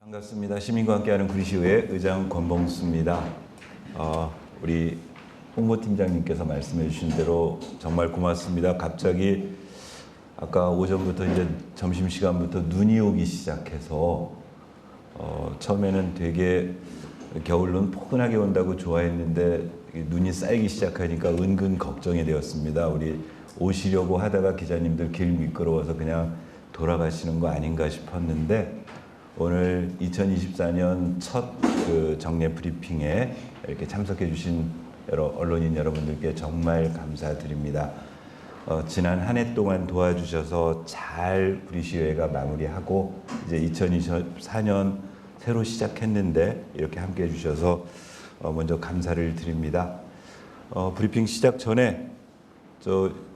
반갑습니다. 시민과 함께하는 구리시의회 의장 권봉수입니다. 우리 홍보팀장님께서 말씀해 주신 대로 정말 고맙습니다. 갑자기 아까 오전부터 이제 점심시간부터 눈이 오기 시작해서 처음에는 되게 겨울눈 포근하게 온다고 좋아했는데 눈이 쌓이기 시작하니까 은근 걱정이 되었습니다. 우리 오시려고 하다가 기자님들 길 미끄러워서 그냥 돌아가시는 거 아닌가 싶었는데 오늘 2024년 첫 정례 브리핑에 이렇게 참석해 주신 언론인 여러분들께 정말 감사드립니다. 지난 한 해 동안 도와주셔서 잘 구리시의회가 마무리하고 이제 2024년 새로 시작했는데 이렇게 함께 해주셔서 먼저 감사를 드립니다. 브리핑 시작 전에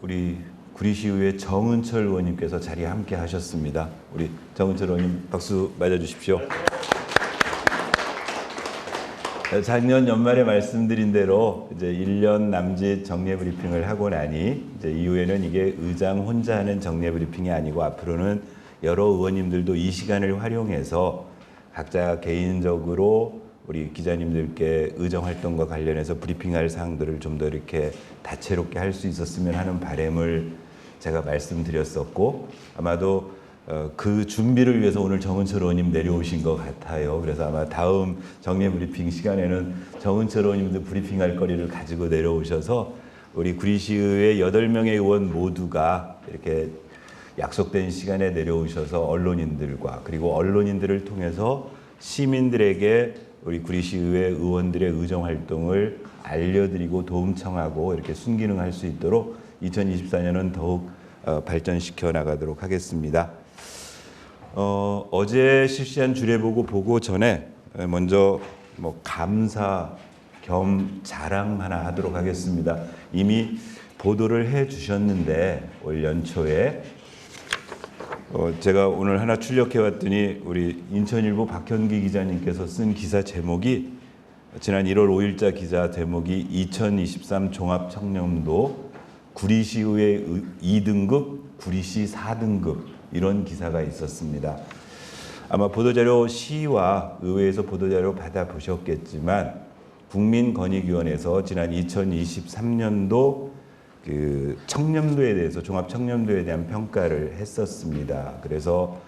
우리 구리시의회 정은철 의원님께서 자리에 함께 하셨습니다. 우리 정은철 의원님 박수 맞아주십시오. 작년 연말에 말씀드린 대로 이제 1년 남짓 정례 브리핑을 하고 나니 이제 이후에는 이게 의장 혼자 하는 정례 브리핑이 아니고 앞으로는 여러 의원님들도 이 시간을 활용해서 각자 개인적으로 우리 기자님들께 의정 활동과 관련해서 브리핑할 사항들을 좀 더 이렇게 다채롭게 할 수 있었으면 하는 바람을 제가 말씀드렸었고 아마도 그 준비를 위해서 오늘 정은철 의원님 내려오신 것 같아요. 그래서 아마 다음 정례 브리핑 시간에는 정은철 의원님도 브리핑할 거리를 가지고 내려오셔서 우리 구리시의회 8명의 의원 모두가 이렇게 약속된 시간에 내려오셔서 언론인들과 그리고 언론인들을 통해서 시민들에게 우리 구리시의회 의원들의 의정 활동을 알려드리고 도움 청하고 이렇게 순기능할 수 있도록 2024년은 더욱 발전시켜 나가도록 하겠습니다. 어제 실시한 주례보고 보고 전에 먼저 감사 겸 자랑 하나 하도록 하겠습니다. 이미 보도를 해 주셨는데 올 연초에 제가 오늘 하나 출력해 왔더니 우리 인천일보 박현기 기자님께서 쓴 기사 제목이 지난 1월 5일자 기사 제목이 2023 종합청렴도 구리시의회 2등급, 구리시 4등급 이런 기사가 있었습니다. 아마 보도자료 시와 의회에서 보도자료 받아보셨겠지만 국민권익위원회에서 지난 2023년도 그 청렴도에 대해서 종합청렴도에 대한 평가를 했었습니다. 그래서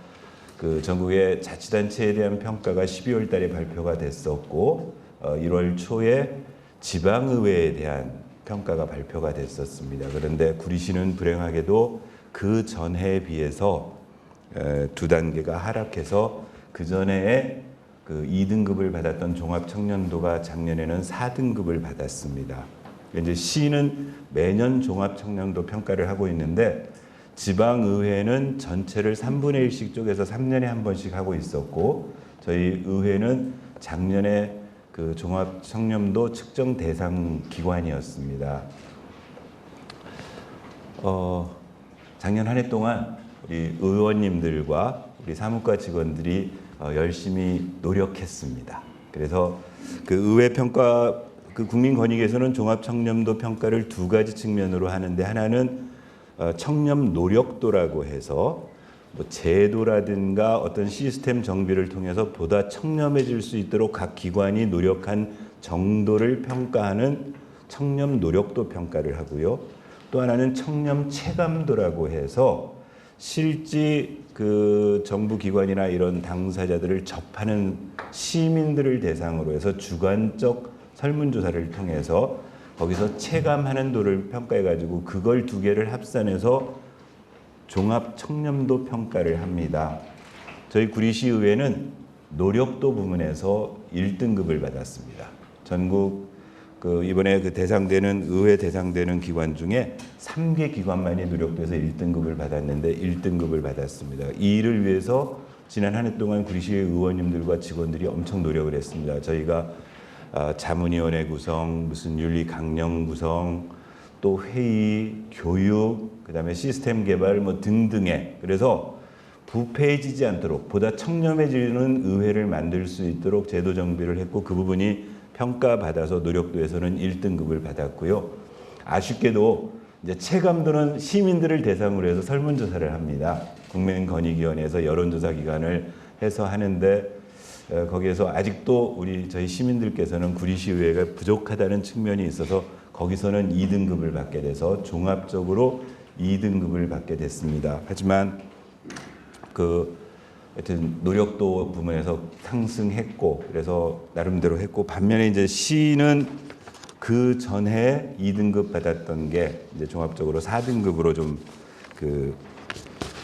그 전국의 자치단체에 대한 평가가 12월 달에 발표가 됐었고 1월 초에 지방의회에 대한 평가가 발표가 됐었습니다. 그런데 구리시는 불행하게도 그 전해에 비해서 2단계가 하락해서 그 전에 그 2등급을 받았던 종합청렴도가 작년에는 4등급을 받았습니다. 이제 시는 매년 종합청렴도 평가를 하고 있는데 지방의회는 전체를 3분의 1씩 쪼개서 3년에 한 번씩 하고 있었고 저희 의회는 작년에 그 종합청렴도 측정 대상 기관이었습니다. 작년 한 해 동안 우리 의원님들과 우리 사무과 직원들이 열심히 노력했습니다. 그래서 그 의회 평가 그 국민권익에서는 종합청렴도 평가를 2가지 측면으로 하는데 하나는 청렴 노력도라고 해서 제도라든가 어떤 시스템 정비를 통해서 보다 청렴해질 수 있도록 각 기관이 노력한 정도를 평가하는 청렴 노력도 평가를 하고요. 또 하나는 청렴 체감도라고 해서 실제 그 정부 기관이나 이런 당사자들을 접하는 시민들을 대상으로 해서 주관적 설문조사를 통해서 거기서 체감하는 도를 평가해가지고 그걸 2개를 합산해서 종합 청렴도 평가를 합니다. 저희 구리시의회는 노력도 부문에서 1등급을 받았습니다. 전국 이번에 대상되는 의회 대상되는 기관 중에 3개 기관만이 노력도에서 1등급을 받았는데 1등급을 받았습니다. 이 일을 위해서 지난 한 해 동안 구리시의회 의원님들과 직원들이 엄청 노력을 했습니다. 저희가 자문위원회 구성, 무슨 윤리 강령 구성, 또 회의, 교육, 그다음에 시스템 개발 등등의 그래서 부패해지지 않도록 보다 청렴해지는 의회를 만들 수 있도록 제도 정비를 했고 그 부분이 평가받아서 노력도에서는 1등급을 받았고요. 아쉽게도 이제 체감도는 시민들을 대상으로 해서 설문조사를 합니다. 국민권익위원회에서 여론조사 기관을 해서 하는데 거기에서 아직도 저희 시민들께서는 구리시 의회가 부족하다는 측면이 있어서 거기서는 2등급을 받게 돼서 종합적으로 2등급을 받게 됐습니다. 하지만 하여튼 노력도 부문에서 상승했고 그래서 나름대로 했고, 반면에 이제 시는 그 전에 2등급 받았던 게 이제 종합적으로 4등급으로 좀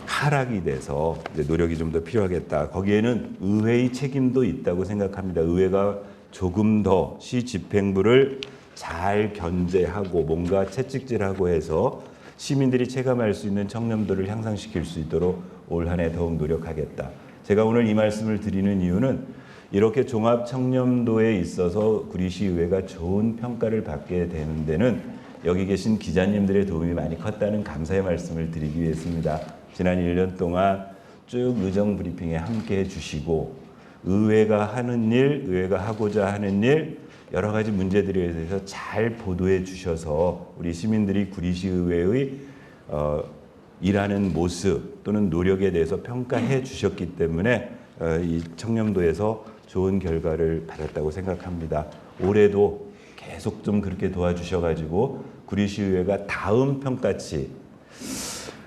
하락이 돼서 이제 노력이 좀 더 필요하겠다. 거기에는 의회의 책임도 있다고 생각합니다. 의회가 조금 더 시 집행부를 잘 견제하고 뭔가 채찍질하고 해서 시민들이 체감할 수 있는 청렴도를 향상시킬 수 있도록 올 한 해 더욱 노력하겠다. 제가 오늘 이 말씀을 드리는 이유는 이렇게 종합 청렴도에 있어서 구리시의회가 좋은 평가를 받게 되는 데는 여기 계신 기자님들의 도움이 많이 컸다는 감사의 말씀을 드리기 위해서입니다. 지난 1년 동안 쭉 의정 브리핑에 함께 해주시고 의회가 하는 일, 의회가 하고자 하는 일, 여러 가지 문제들에 대해서 잘 보도해 주셔서 우리 시민들이 구리시의회의 일하는 모습 또는 노력에 대해서 평가해 주셨기 때문에 이 청렴도에서 좋은 결과를 받았다고 생각합니다. 올해도 계속 좀 그렇게 도와주셔가지고 구리시의회가 다음 평가치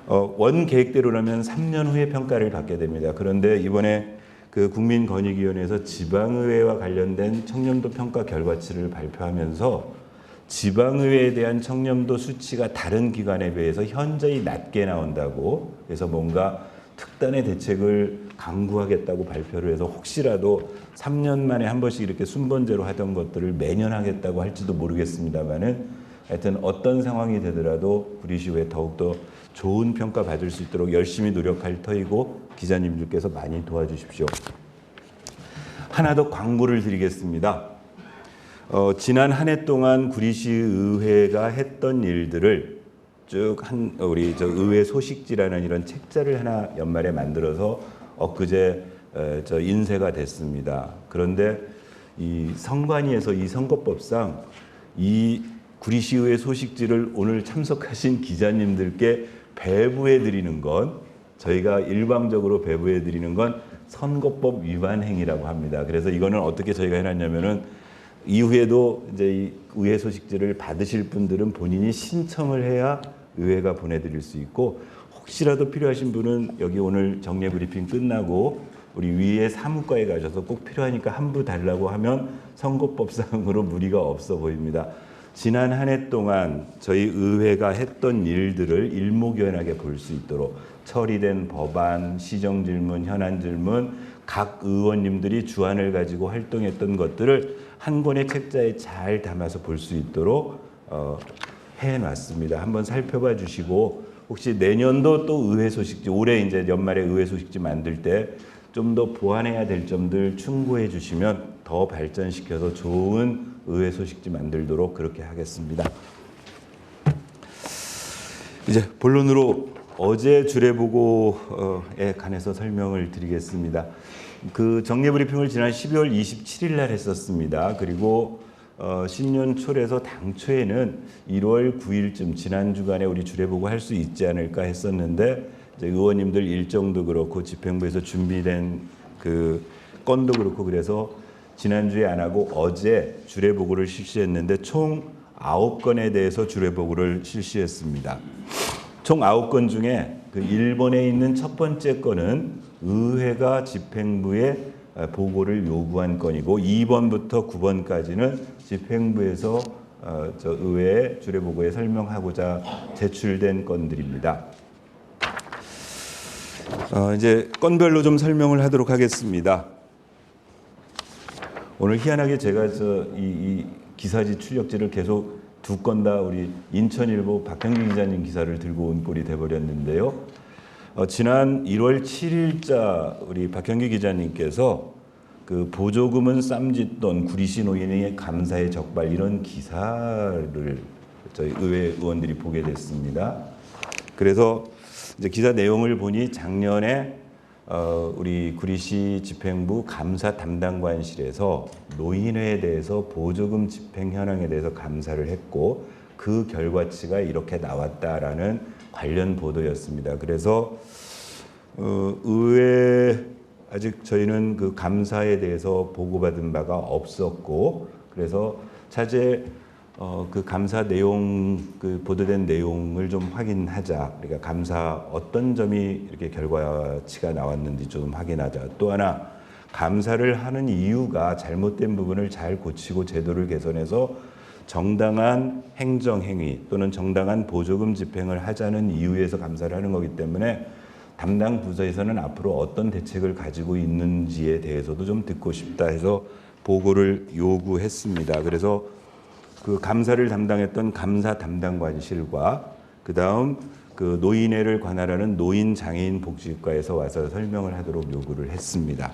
원 계획대로라면 3년 후에 평가를 받게 됩니다. 그런데 이번에 국민권익위원회에서 지방의회와 관련된 청렴도 평가 결과치를 발표하면서 지방의회에 대한 청렴도 수치가 다른 기관에 비해서 현저히 낮게 나온다고, 그래서 뭔가 특단의 대책을 강구하겠다고 발표를 해서 혹시라도 3년 만에 한 번씩 이렇게 순번제로 하던 것들을 매년 하겠다고 할지도 모르겠습니다만은 하여튼 어떤 상황이 되더라도 구리시의회 더욱더 좋은 평가 받을 수 있도록 열심히 노력할 터이고 기자님들께서 많이 도와주십시오. 하나 더 광고를 드리겠습니다. 지난 한 해 동안 구리시의회가 했던 일들을 쭉 우리 의회 소식지라는 이런 책자를 하나 연말에 만들어서 엊그제 인쇄가 됐습니다. 그런데 이 선관위에서 이 선거법상 이 구리시의회 소식지를 오늘 참석하신 기자님들께 배부해 드리는 건, 저희가 일방적으로 배부해 드리는 건 선거법 위반 행위라고 합니다. 그래서 이거는 어떻게 저희가 해놨냐면은 이후에도 이제 이 의회 소식지를 받으실 분들은 본인이 신청을 해야 의회가 보내드릴 수 있고, 혹시라도 필요하신 분은 여기 오늘 정례 브리핑 끝나고 우리 위에 사무과에 가셔서 꼭 필요하니까 한 부 달라고 하면 선거법상으로 무리가 없어 보입니다. 지난 한 해 동안 저희 의회가 했던 일들을 일목요연하게 볼 수 있도록 처리된 법안, 시정질문, 현안질문, 각 의원님들이 주안을 가지고 활동했던 것들을 한 권의 책자에 잘 담아서 볼 수 있도록 해놨습니다. 한번 살펴봐 주시고 혹시 내년도 또 의회 소식지, 올해 이제 연말에 의회 소식지 만들 때 좀 더 보완해야 될 점들 충고해 주시면 더 발전시켜서 좋은 의회 소식지 만들도록 그렇게 하겠습니다. 이제 본론으로 어제 주례보고에 관해서 설명을 드리겠습니다. 정례 브리핑을 지난 12월 27일 날 했었습니다. 그리고 신년 초에서 당초에는 1월 9일쯤 지난 주간에 우리 주례보고 할 수 있지 않을까 했었는데, 이제 의원님들 일정도 그렇고 집행부에서 준비된 건도 그렇고 그래서 지난주에 안 하고 어제 주례보고를 실시했는데 총 9건에 대해서 주례보고를 실시했습니다. 총 9건 중에 1번에 있는 첫 번째 건은 의회가 집행부에 보고를 요구한 건이고 2번부터 9번까지는 집행부에서 의회에 주례보고에 설명하고자 제출된 건들입니다. 이제 건별로 좀 설명을 하도록 하겠습니다. 오늘 희한하게 제가 이 기사지 출력지를 계속 두 건 다 우리 인천일보 박형기 기자님 기사를 들고 온 꼴이 돼버렸는데요. 지난 1월 7일자 우리 박형기 기자님께서 보조금은 쌈짓돈 구리시 노인의 감사의 적발 이런 기사를 저희 의회 의원들이 보게 됐습니다. 그래서 이제 기사 내용을 보니 작년에 우리 구리시 집행부 감사 담당관실에서 노인회에 대해서 보조금 집행 현황에 대해서 감사를 했고 그 결과치가 이렇게 나왔다라는 관련 보도였습니다. 그래서 의회 아직 저희는 그 감사에 대해서 보고받은 바가 없었고, 그래서 차제 그 감사 내용, 그 보도된 내용을 좀 확인하자. 그러니까 감사 어떤 점이 이렇게 결과치가 나왔는지 좀 확인하자. 또 하나, 감사를 하는 이유가 잘못된 부분을 잘 고치고 제도를 개선해서 정당한 행정행위 또는 정당한 보조금 집행을 하자는 이유에서 감사를 하는 거기 때문에 담당 부서에서는 앞으로 어떤 대책을 가지고 있는지에 대해서도 좀 듣고 싶다 해서 보고를 요구했습니다. 그래서 그 감사를 담당했던 감사 담당관실과 그다음 그 노인회를 관할하는 노인장애인 복지과에서 와서 설명을 하도록 요구를 했습니다.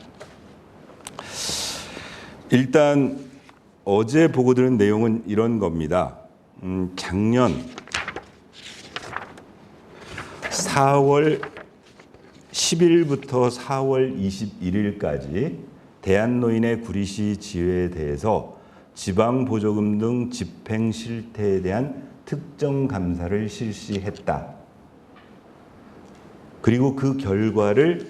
일단 어제 보고 들은 내용은 이런 겁니다. 작년 4월 10일부터 4월 21일까지 대한노인의 구리시 지회에 대해서 지방보조금 등 집행 실태에 대한 특정 감사를 실시했다. 그리고 그 결과를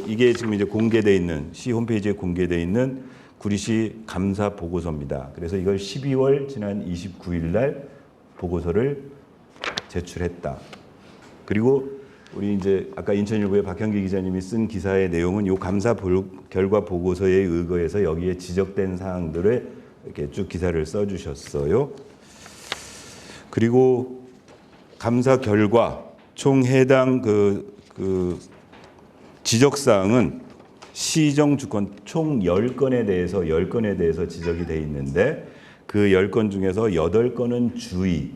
이게 지금 이제 공개되어 있는 시 홈페이지에 공개되어 있는 구리시 감사 보고서입니다. 그래서 이걸 12월 지난 29일 날 보고서를 제출했다. 그리고 우리 이제 아까 인천일보의 박형기 기자님이 쓴 기사의 내용은 이 감사 결과 보고서에 의거해서 여기에 지적된 사항들을 이렇게 쭉 기사를 써주셨어요. 그리고 감사 결과 총 해당 그 지적 사항은 시정 주권 총 10건에 대해서 지적이 돼 있는데 그 10건 중에서 8건은 주의,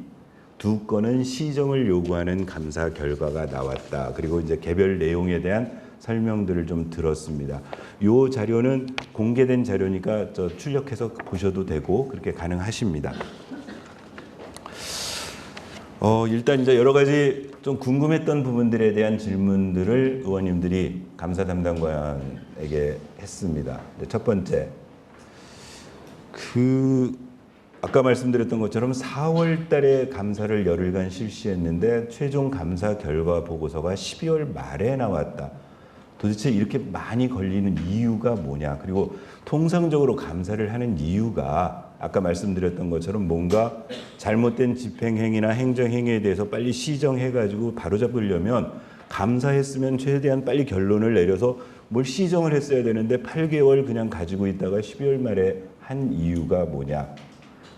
2건은 시정을 요구하는 감사 결과가 나왔다. 그리고 이제 개별 내용에 대한 설명들을 좀 들었습니다. 이 자료는 공개된 자료니까 출력해서 보셔도 되고 그렇게 가능하십니다. 일단 이제 여러 가지 좀 궁금했던 부분들에 대한 질문들을 의원님들이 감사 담당관에게 했습니다. 첫 번째, 아까 말씀드렸던 것처럼 4월 달에 감사를 열흘간 실시했는데 최종 감사 결과 보고서가 12월 말에 나왔다. 도대체 이렇게 많이 걸리는 이유가 뭐냐? 그리고 통상적으로 감사를 하는 이유가 아까 말씀드렸던 것처럼 뭔가 잘못된 집행행위나 행정행위에 대해서 빨리 시정해가지고 바로잡으려면 감사했으면 최대한 빨리 결론을 내려서 뭘 시정을 했어야 되는데 8개월 그냥 가지고 있다가 12월 말에 한 이유가 뭐냐?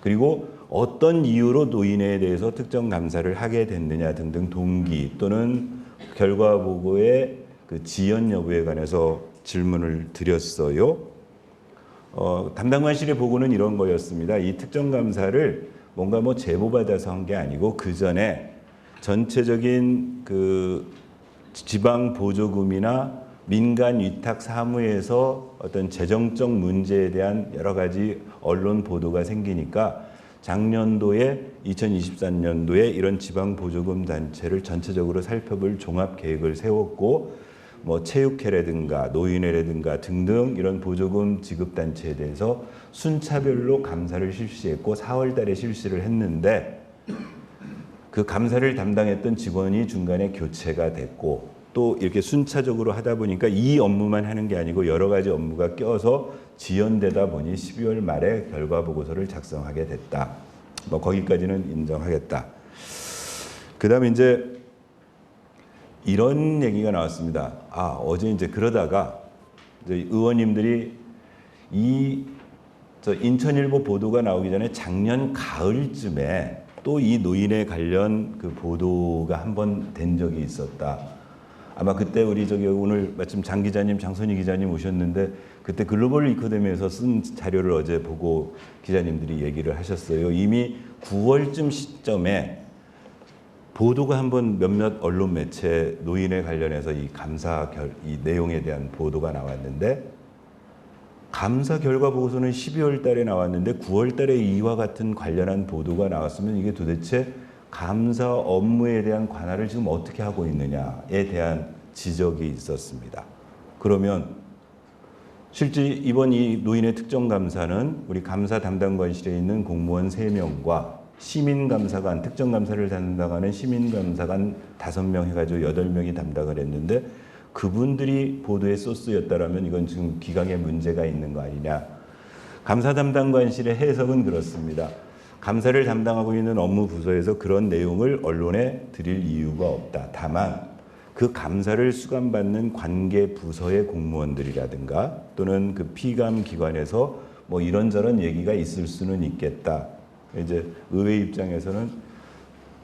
그리고 어떤 이유로 노인에 대해서 특정 감사를 하게 됐느냐 등등 동기 또는 결과 보고의 그 지연 여부에 관해서 질문을 드렸어요. 담당관실의 보고는 이런 거였습니다. 이 특정 감사를 뭔가 뭐 제보받아서 한 게 아니고 그 전에 전체적인 그 지방 보조금이나 민간 위탁 사무에서 어떤 재정적 문제에 대한 여러 가지 언론 보도가 생기니까 작년도에 2023년도에 이런 지방 보조금 단체를 전체적으로 살펴볼 종합 계획을 세웠고 뭐 체육회라든가 노인회라든가 등등 이런 보조금 지급 단체에 대해서 순차별로 감사를 실시했고 4월 달에 실시를 했는데 그 감사를 담당했던 직원이 중간에 교체가 됐고 또 이렇게 순차적으로 하다 보니까 이 업무만 하는 게 아니고 여러 가지 업무가 껴서 지연되다 보니 12월 말에 결과 보고서를 작성하게 됐다. 뭐 거기까지는 인정하겠다. 그다음에 이제 이런 얘기가 나왔습니다. 어제 이제 그러다가 이제 의원님들이 인천일보 보도가 나오기 전에 작년 가을쯤에 또 이 노인에 관련 그 보도가 한 번 된 적이 있었다. 아마 그때 우리 오늘 마침 장 기자님, 장선희 기자님 오셨는데 그때 글로벌 이코노미에서 쓴 자료를 어제 보고 기자님들이 얘기를 하셨어요. 이미 9월쯤 시점에 보도가 한번 몇몇 언론 매체 노인에 관련해서 이 이 내용에 대한 보도가 나왔는데 감사 결과 보고서는 12월 달에 나왔는데 9월 달에 이와 같은 관련한 보도가 나왔으면 이게 도대체 감사 업무에 대한 관할을 지금 어떻게 하고 있느냐에 대한 지적이 있었습니다. 그러면 실제 이번 이 노인의 특정 감사는 우리 감사 담당관실에 있는 공무원 3명과 시민감사관, 특정 감사를 담당하는 시민감사관 5명 해가지고 8명이 담당을 했는데 그분들이 보도의 소스였다라면 이건 지금 기강에 문제가 있는 거 아니냐. 감사 담당관실의 해석은 그렇습니다. 감사를 담당하고 있는 업무 부서에서 그런 내용을 언론에 드릴 이유가 없다. 다만 그 감사를 수감받는 관계 부서의 공무원들이라든가 또는 그 피감 기관에서 뭐 이런저런 얘기가 있을 수는 있겠다. 이제 의회 입장에서는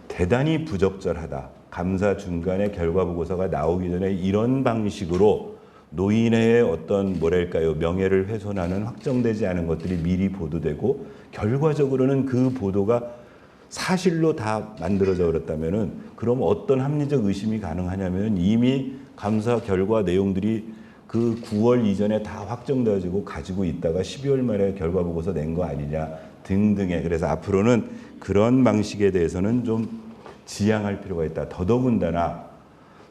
대단히 부적절하다. 감사 중간에 결과 보고서가 나오기 전에 이런 방식으로 노인의 어떤 뭐랄까요 명예를 훼손하는 확정되지 않은 것들이 미리 보도되고 결과적으로는 그 보도가 사실로 다 만들어져 버렸다면은 그럼 어떤 합리적 의심이 가능하냐면 이미 감사 결과 내용들이 그 9월 이전에 다 확정되어지고 가지고 있다가 12월 말에 결과 보고서 낸 거 아니냐 등등의 그래서 앞으로는 그런 방식에 대해서는 좀 지양할 필요가 있다. 더더군다나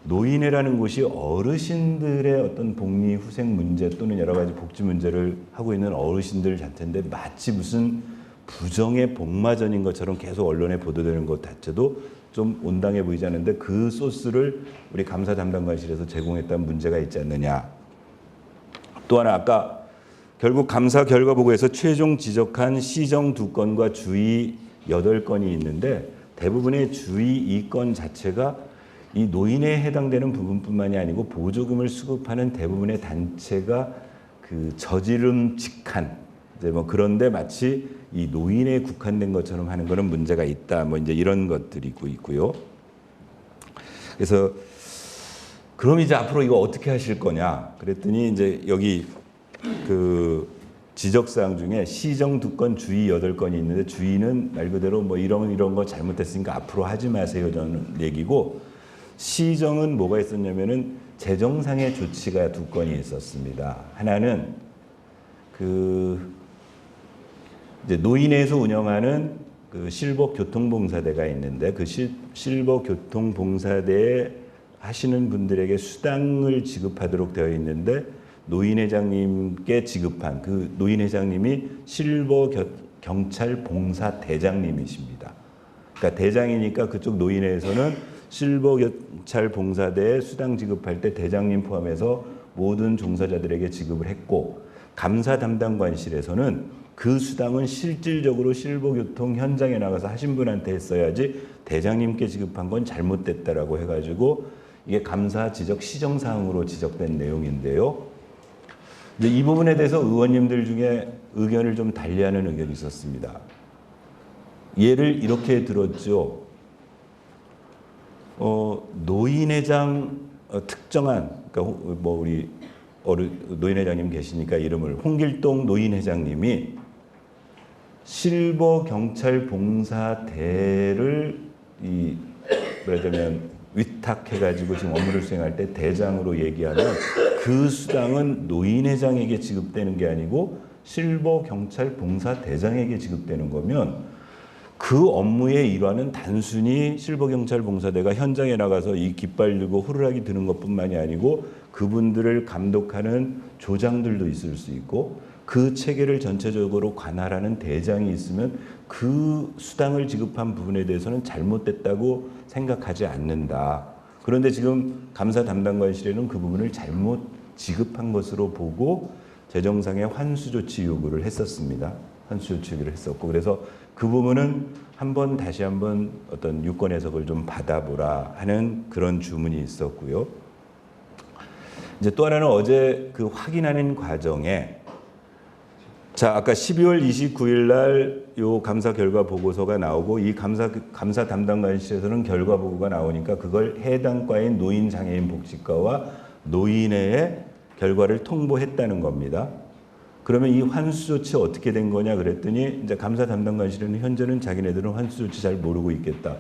노인회라는 곳이 어르신들의 어떤 복리 후생 문제 또는 여러 가지 복지 문제를 하고 있는 어르신들 자체인데 마치 무슨 부정의 복마전인 것처럼 계속 언론에 보도되는 것 자체도 좀 온당해 보이지 않는데 그 소스를 우리 감사 담당관실에서 제공했다는 문제가 있지 않느냐. 또 하나 아까 결국 감사 결과 보고에서 최종 지적한 시정 2건과 주의 8건이 있는데 대부분의 주의 2건 자체가 이 노인에 해당되는 부분뿐만이 아니고 보조금을 수급하는 대부분의 단체가 그 저지름직한 이제 뭐 그런데 마치 이 노인에 국한된 것처럼 하는 거는 문제가 있다. 뭐 이제 이런 것들이 있고요. 그래서 그럼 이제 앞으로 이거 어떻게 하실 거냐? 그랬더니 이제 여기 그 지적사항 중에 시정 2건, 주의 8건이 있는데 주의는 말 그대로 뭐 이런 거 잘못됐으니까 앞으로 하지 마세요 저는 얘기고 시정은 뭐가 있었냐면은 재정상의 조치가 2건이 있었습니다. 하나는 그 이제 노인회에서 운영하는 그 실버 교통봉사대가 있는데 그 실버 교통봉사대에 하시는 분들에게 수당을 지급하도록 되어 있는데 노인회장님께 지급한 그 노인회장님이 실버 경찰 봉사대장님이십니다. 그러니까 대장이니까 그쪽 노인회에서는 실버 경찰 봉사대에 수당 지급할 때 대장님 포함해서 모든 종사자들에게 지급을 했고 감사 담당관실에서는 그 수당은 실질적으로 실버교통 현장에 나가서 하신 분한테 했어야지 대장님께 지급한 건 잘못됐다라고 해가지고 이게 감사 지적 시정사항으로 지적된 내용인데요. 이제 이 부분에 대해서 의원님들 중에 의견을 좀 달리하는 의견이 있었습니다. 예를 이렇게 들었죠. 노인회장 특정한 그러니까 뭐 우리 노인회장님 계시니까 이름을 홍길동 노인회장님이 실버 경찰 봉사대를 이 말하자면 위탁해가지고 지금 업무를 수행할 때 대장으로 얘기하면 그 수당은 노인회장에게 지급되는 게 아니고 실버 경찰 봉사대장에게 지급되는 거면 그 업무의 일환은 단순히 실버 경찰 봉사대가 현장에 나가서 이 깃발 들고 호루라기 드는 것뿐만이 아니고 그분들을 감독하는 조장들도 있을 수 있고 그 체계를 전체적으로 관할하는 대장이 있으면 그 수당을 지급한 부분에 대해서는 잘못됐다고 생각하지 않는다. 그런데 지금 감사 담당관실에는 그 부분을 잘못 지급한 것으로 보고 재정상의 환수 조치 요구를 했었습니다. 환수 조치 요구를 했었고 그래서 그 부분은 다시 한번 어떤 유권 해석을 좀 받아보라 하는 그런 주문이 있었고요. 이제 또 하나는 어제 그 확인하는 과정에 자 아까 12월 29일 날 요 감사 결과 보고서가 나오고 이 감사 담당관실에서는 결과 보고가 나오니까 그걸 해당 과인 노인장애인 복지과와 노인회에 결과를 통보했다는 겁니다. 그러면 이 환수 조치 어떻게 된 거냐 그랬더니 이제 감사 담당관실은 현재는 자기네들은 환수 조치 잘 모르고 있겠다.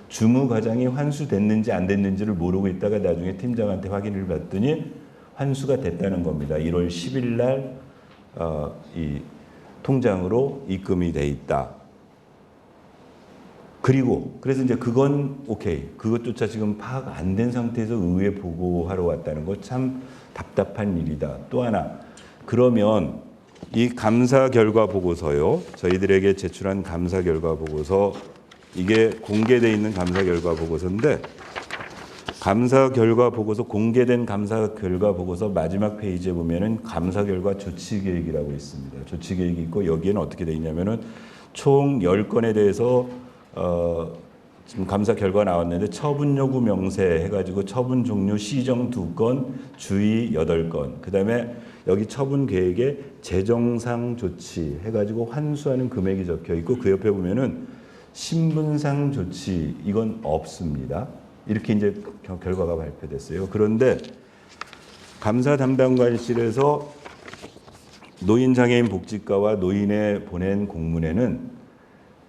주무과장이 환수됐는지 안 됐는지를 모르고 있다가 나중에 팀장한테 확인을 받더니 환수가 됐다는 겁니다. 1월 10일 날 이 통장으로 입금이 돼 있다. 그래서 이제 그건 오케이. 그것조차 지금 파악 안 된 상태에서 의회 보고하러 왔다는 거 참 답답한 일이다. 또 하나 그러면 이 감사 결과 보고서요. 저희들에게 제출한 감사 결과 보고서 이게 공개돼 있는 감사 결과 보고서인데 감사 결과 보고서, 공개된 감사 결과 보고서 마지막 페이지에 보면은 감사 결과 조치 계획이라고 있습니다. 조치 계획이 있고 여기에는 어떻게 되어 있냐면은 총 10건에 대해서 지금 감사 결과 나왔는데 처분 요구 명세 해가지고 처분 종료 시정 2건, 주의 8건, 그 다음에 여기 처분 계획에 재정상 조치 해가지고 환수하는 금액이 적혀 있고 그 옆에 보면은 신분상 조치 이건 없습니다. 이렇게 이제 결과가 발표됐어요. 그런데 감사 담당관실에서 노인장애인 복지과와 노인에 보낸 공문에는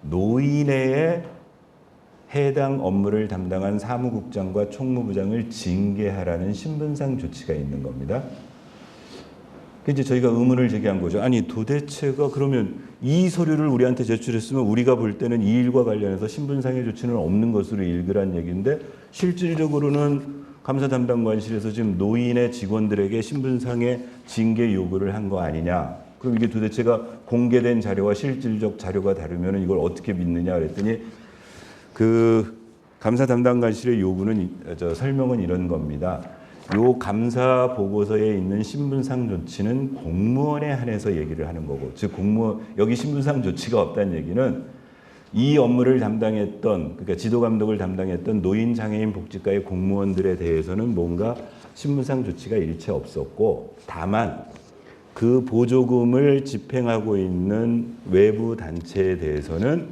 노인회에 해당 업무를 담당한 사무국장과 총무부장을 징계하라는 신분상 조치가 있는 겁니다. 이제 저희가 의문을 제기한 거죠. 아니 도대체가 그러면 이 서류를 우리한테 제출했으면 우리가 볼 때는 이 일과 관련해서 신분상의 조치는 없는 것으로 읽으란 얘기인데 실질적으로는 감사 담당관실에서 지금 노인의 직원들에게 신분상의 징계 요구를 한 거 아니냐. 그럼 이게 도대체가 공개된 자료와 실질적 자료가 다르면 이걸 어떻게 믿느냐 그랬더니 그 감사 담당관실의 요구는 설명은 이런 겁니다. 요 감사 보고서에 있는 신분상 조치는 공무원에 한해서 얘기를 하는 거고, 즉 공무원 여기 신분상 조치가 없다는 얘기는 이 업무를 담당했던, 그러니까 지도 감독을 담당했던 노인 장애인 복지과의 공무원들에 대해서는 뭔가 신분상 조치가 일체 없었고, 다만 그 보조금을 집행하고 있는 외부 단체에 대해서는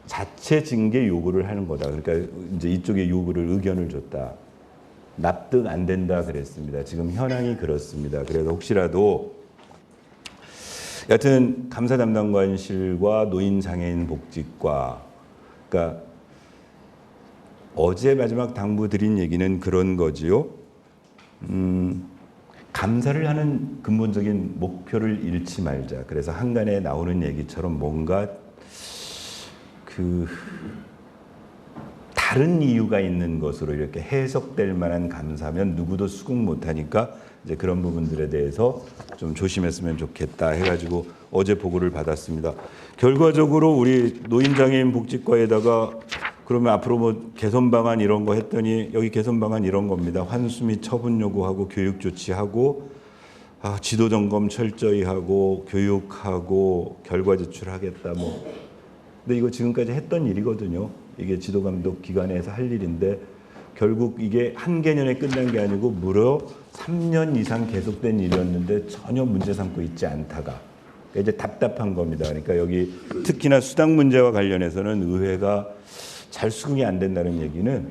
자체 징계 요구를 하는 거다. 그러니까 이제 이쪽에 요구를 의견을 줬다. 납득 안 된다 그랬습니다. 지금 현황이 그렇습니다. 그래서 혹시라도 여튼 감사 담당관실과 노인장애인 복지과, 그러니까 어제 마지막 당부드린 얘기는 그런 거지요. 감사를 하는 근본적인 목표를 잃지 말자. 그래서 한간에 나오는 얘기처럼 뭔가 다른 이유가 있는 것으로 이렇게 해석될 만한 감사면 누구도 수긍 못하니까 이제 그런 부분들에 대해서 좀 조심했으면 좋겠다 해가지고 어제 보고를 받았습니다. 결과적으로 우리 노인장애인 복지과에다가 그러면 앞으로 뭐 개선 방안 이런 거 했더니 여기 개선 방안 이런 겁니다. 환수 및 처분 요구하고 교육 조치하고 지도 점검 철저히 하고 교육하고 결과 제출하겠다 뭐. 근데 이거 지금까지 했던 일이거든요. 이게 지도감독 기관에서 할 일인데 결국 이게 한 개년에 끝난 게 아니고 무려 3년 이상 계속된 일이었는데 전혀 문제 삼고 있지 않다가 이제 답답한 겁니다. 그러니까 여기 특히나 수당 문제와 관련해서는 의회가 잘 수긍이 안 된다는 얘기는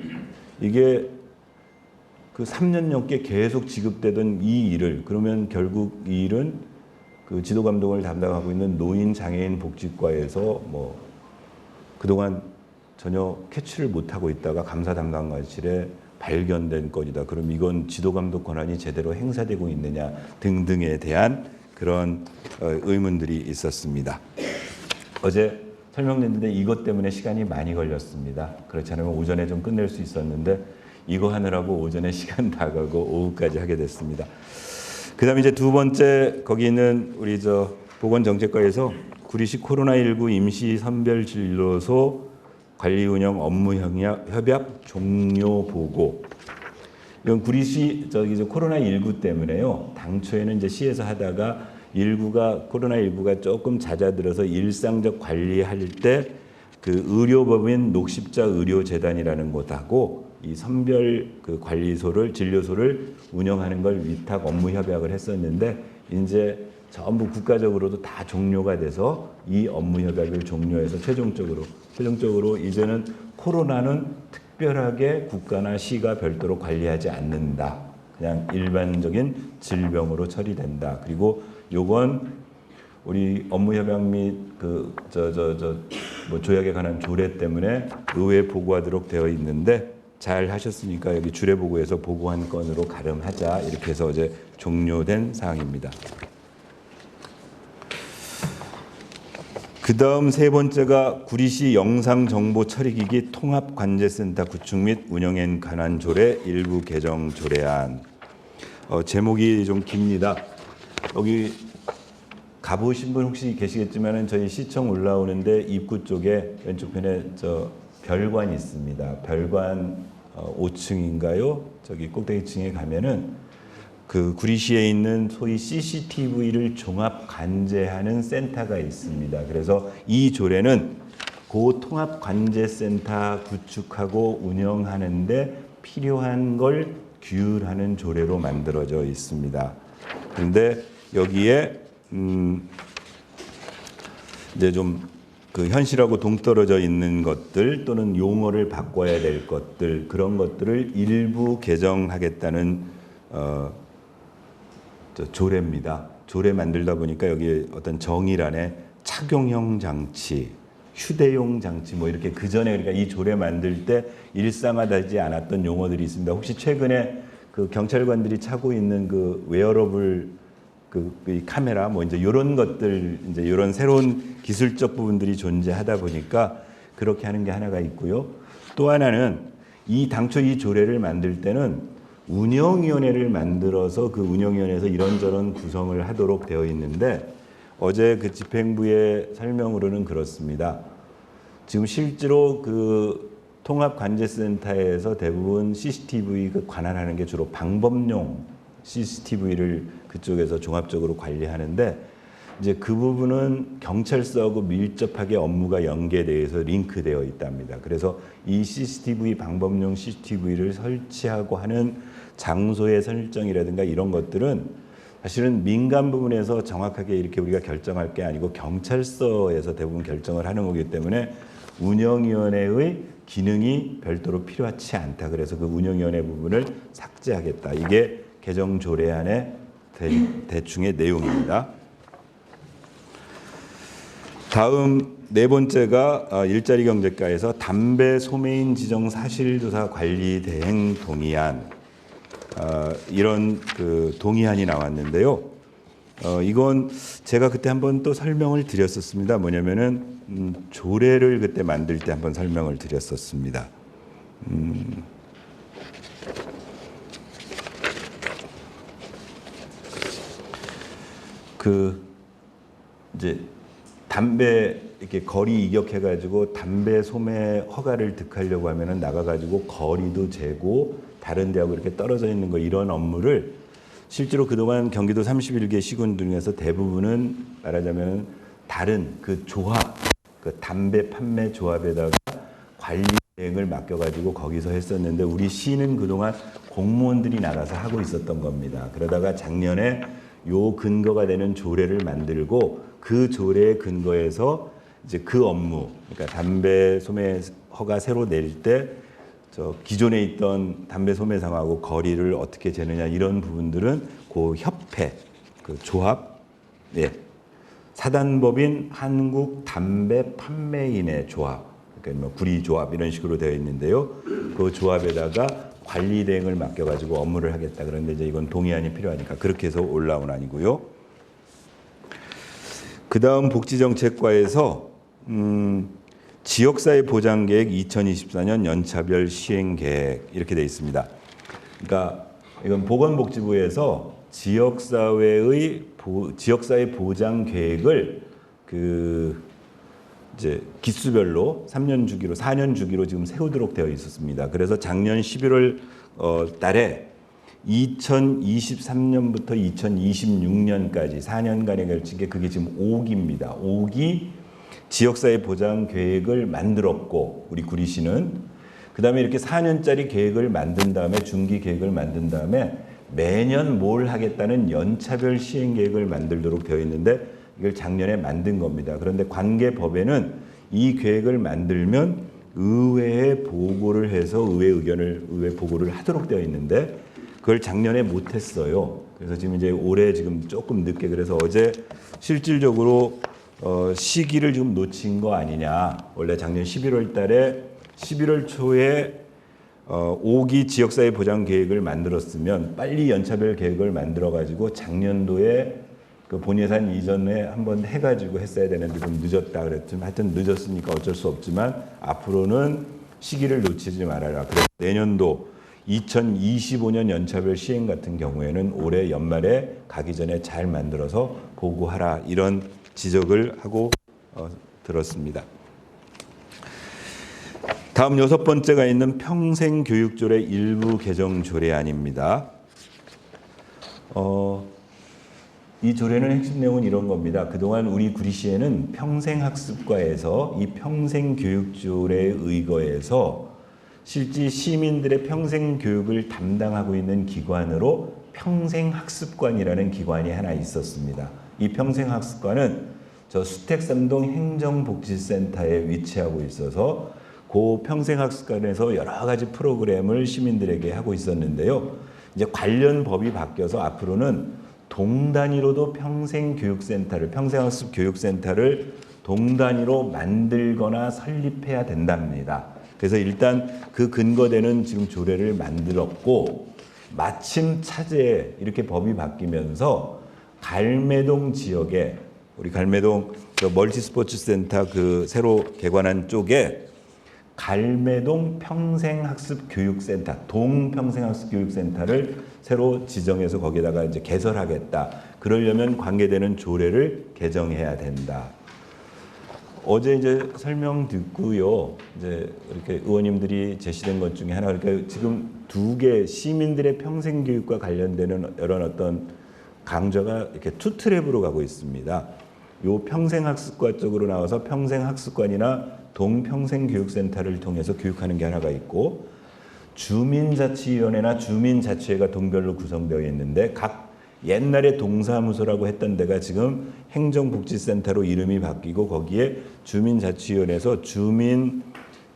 이게 그 3년 넘게 계속 지급되던 이 일을 그러면 결국 이 일은 그 지도감독을 담당하고 있는 노인 장애인 복지과에서 뭐 그동안 전혀 캐치를 못하고 있다가 감사 담당관실에 발견된 건이다. 그럼 이건 지도감독 권한이 제대로 행사되고 있느냐 등등에 대한 그런 의문들이 있었습니다. 어제 설명드렸는데 이것 때문에 시간이 많이 걸렸습니다. 그렇지 않으면 오전에 좀 끝낼 수 있었는데 이거 하느라고 오전에 시간 다 가고 오후까지 하게 됐습니다. 그 다음에 이제 두 번째 거기는 우리 보건정책과에서 구리시 코로나19 임시 선별진료소 관리 운영 업무 협약 종료 보고. 이건 구리시 코로나19 때문에요. 당초에는 이제 시에서 하다가 코로나19가 조금 잦아들어서 일상적 관리할 때 그 의료법인 녹십자 의료재단이라는 곳하고 이 선별 그 관리소를 진료소를 운영하는 걸 위탁 업무 협약을 했었는데 이제 전부 국가적으로도 다 종료가 돼서 이 업무 협약을 종료해서 최종적으로 이제는 코로나는 특별하게 국가나 시가 별도로 관리하지 않는다. 그냥 일반적인 질병으로 처리된다. 그리고 요건 우리 업무 협약 및 뭐 조약에 관한 조례 때문에 의회에 보고하도록 되어 있는데 잘 하셨으니까 여기 주례 보고에서 보고한 건으로 가름하자 이렇게 해서 어제 종료된 사항입니다. 그 다음 세 번째가 구리시 영상정보처리기기 통합관제센터 구축 및 운영에 관한 조례 일부 개정 조례안. 제목이 좀 깁니다. 여기 가보신 분 혹시 계시겠지만 저희 시청 올라오는데 입구 쪽에 왼쪽 편에 별관이 있습니다. 별관 5층인가요? 저기 꼭대기층에 가면은 그 구리시에 있는 소위 CCTV를 종합 관제하는 센터가 있습니다. 그래서 이 조례는 그 통합 관제센터 구축하고 운영하는데 필요한 걸 규율하는 조례로 만들어져 있습니다. 그런데 여기에 이제 좀 그 현실하고 동떨어져 있는 것들 또는 용어를 바꿔야 될 것들 그런 것들을 일부 개정하겠다는 조례입니다. 조례 만들다 보니까 여기 어떤 정의란에 착용형 장치, 휴대용 장치 뭐 이렇게 그 전에 그러니까 이 조례 만들 때 일상화되지 않았던 용어들이 있습니다. 혹시 최근에 그 경찰관들이 차고 있는 그 웨어러블 그 카메라 뭐 이제 이런 것들 이제 이런 새로운 기술적 부분들이 존재하다 보니까 그렇게 하는 게 하나가 있고요. 또 하나는 이 당초 이 조례를 만들 때는 운영위원회를 만들어서 그 운영위원회에서 이런저런 구성을 하도록 되어 있는데 어제 그 집행부의 설명으로는 그렇습니다. 지금 실제로 그 통합관제센터에서 대부분 CCTV 관할하는 게 주로 방범용 CCTV를 그쪽에서 종합적으로 관리하는데 이제 그 부분은 경찰서하고 밀접하게 업무가 연계돼서 링크되어 있답니다. 그래서 이 CCTV 방범용 CCTV를 설치하고 하는 장소의 설정이라든가 이런 것들은 사실은 민간 부분에서 정확하게 이렇게 우리가 결정할 게 아니고 경찰서에서 대부분 결정을 하는 거기 때문에 운영위원회의 기능이 별도로 필요하지 않다. 그래서 그 운영위원회 부분을 삭제하겠다. 이게 개정 조례안의 대충의 내용입니다. 다음 네 번째가 일자리 경제과에서 담배 소매인 지정 사실조사 관리 대행 동의안 이런 그 동의안이 나왔는데요. 이건 제가 그때 한번 또 설명을 드렸었습니다. 뭐냐면은 조례를 그때 만들 때 한번 설명을 드렸었습니다. 그 이제 담배 이렇게 거리 이격해가지고 담배 소매 허가를 득하려고 하면은 나가가지고 거리도 재고 다른 데하고 이렇게 떨어져 있는 거 이런 업무를 실제로 그동안 경기도 31개 시군 중에서 대부분은 말하자면 다른 그 조합, 그 담배 판매 조합에다가 관리 대행을 맡겨가지고 거기서 했었는데 우리 시는 그동안 공무원들이 나가서 하고 있었던 겁니다. 그러다가 작년에 요 근거가 되는 조례를 만들고 그 조례의 근거에서 이제 그 업무, 그러니까 담배 소매 허가 새로 낼 때 저 기존에 있던 담배 소매상하고 거리를 어떻게 재느냐 이런 부분들은 그 협회, 그 조합, 예, 사단법인 한국 담배 판매인의 조합, 그러니까 뭐 구리 조합 이런 식으로 되어 있는데요. 그 조합에다가 관리 대행을 맡겨가지고 업무를 하겠다. 그런데 이제 이건 동의안이 필요하니까 그렇게 해서 올라온 안이고요. 그 다음 복지정책과에서 지역사회 보장계획 2024년 연차별 시행계획 이렇게 되어 있습니다. 그러니까 이건 보건복지부에서 지역사회 보장 계획을 그 이제 기수별로 3년 주기로 4년 주기로 지금 세우도록 되어 있었습니다. 그래서 작년 11월 달에 2023년부터 2026년까지 4년간에 걸친 게 그게 지금 5기입니다. 5기 지역사회 보장 계획을 만들었고 우리 구리시는 그다음에 이렇게 4년짜리 계획을 만든 다음에 중기 계획을 만든 다음에 매년 뭘 하겠다는 연차별 시행 계획을 만들도록 되어 있는데 이걸 작년에 만든 겁니다. 그런데 관계법에는 이 계획을 만들면 의회에 보고를 해서 의회 보고를 하도록 되어 있는데 그걸 작년에 못했어요. 그래서 지금 이제 올해 지금 조금 늦게 그래서 어제 실질적으로 시기를 좀 놓친 거 아니냐. 원래 작년 11월 달에 11월 초에 5기 지역사회 보장 계획을 만들었으면 빨리 연차별 계획을 만들어가지고 작년도에 그 본예산 이전에 한번 해가지고 했어야 되는데 좀 늦었다 그랬지만 하여튼 늦었으니까 어쩔 수 없지만 앞으로는 시기를 놓치지 말아라. 그래서 내년도 2025년 연차별 시행 같은 경우에는 올해 연말에 가기 전에 잘 만들어서 보고하라 이런 지적을 하고 들었습니다. 다음 6번째가 있는 평생교육조례 일부 개정 조례안입니다. 이 조례는 핵심 내용은 이런 겁니다. 그동안 우리 구리시에는 평생학습과에서 이 평생교육조례에 의거해서 실제 시민들의 평생교육을 담당하고 있는 기관으로 평생학습관이라는 기관이 하나 있었습니다. 이 평생학습관은 저 수택삼동 행정복지센터에 위치하고 있어서 그 평생학습관에서 여러 가지 프로그램을 시민들에게 하고 있었는데요. 이제 관련 법이 바뀌어서 앞으로는 동 단위로도 평생교육센터를, 평생학습교육센터를 동 단위로 만들거나 설립해야 된답니다. 그래서 일단 그 근거되는 지금 조례를 만들었고, 마침 차제에 이렇게 법이 바뀌면서 갈매동 지역에, 우리 갈매동 멀티스포츠센터 그 새로 개관한 쪽에 갈매동 평생학습교육센터, 동평생학습교육센터를 새로 지정해서 거기다가 이제 개설하겠다. 그러려면 관계되는 조례를 개정해야 된다. 어제 이제 설명 듣고요. 이제 이렇게 의원님들이 제시된 것 중에 하나, 그러니까 지금 두 개 시민들의 평생교육과 관련되는 이런 어떤 강조가 이렇게 투 트랩으로 가고 있습니다. 요 평생학습과 쪽으로 나와서 평생학습관이나 동평생교육센터를 통해서 교육하는 게 하나가 있고, 주민자치위원회나 주민자치회가 동별로 구성되어 있는데 각 옛날에 동사무소라고 했던 데가 지금 행정복지센터로 이름이 바뀌고, 거기에 주민자치위원회에서 주민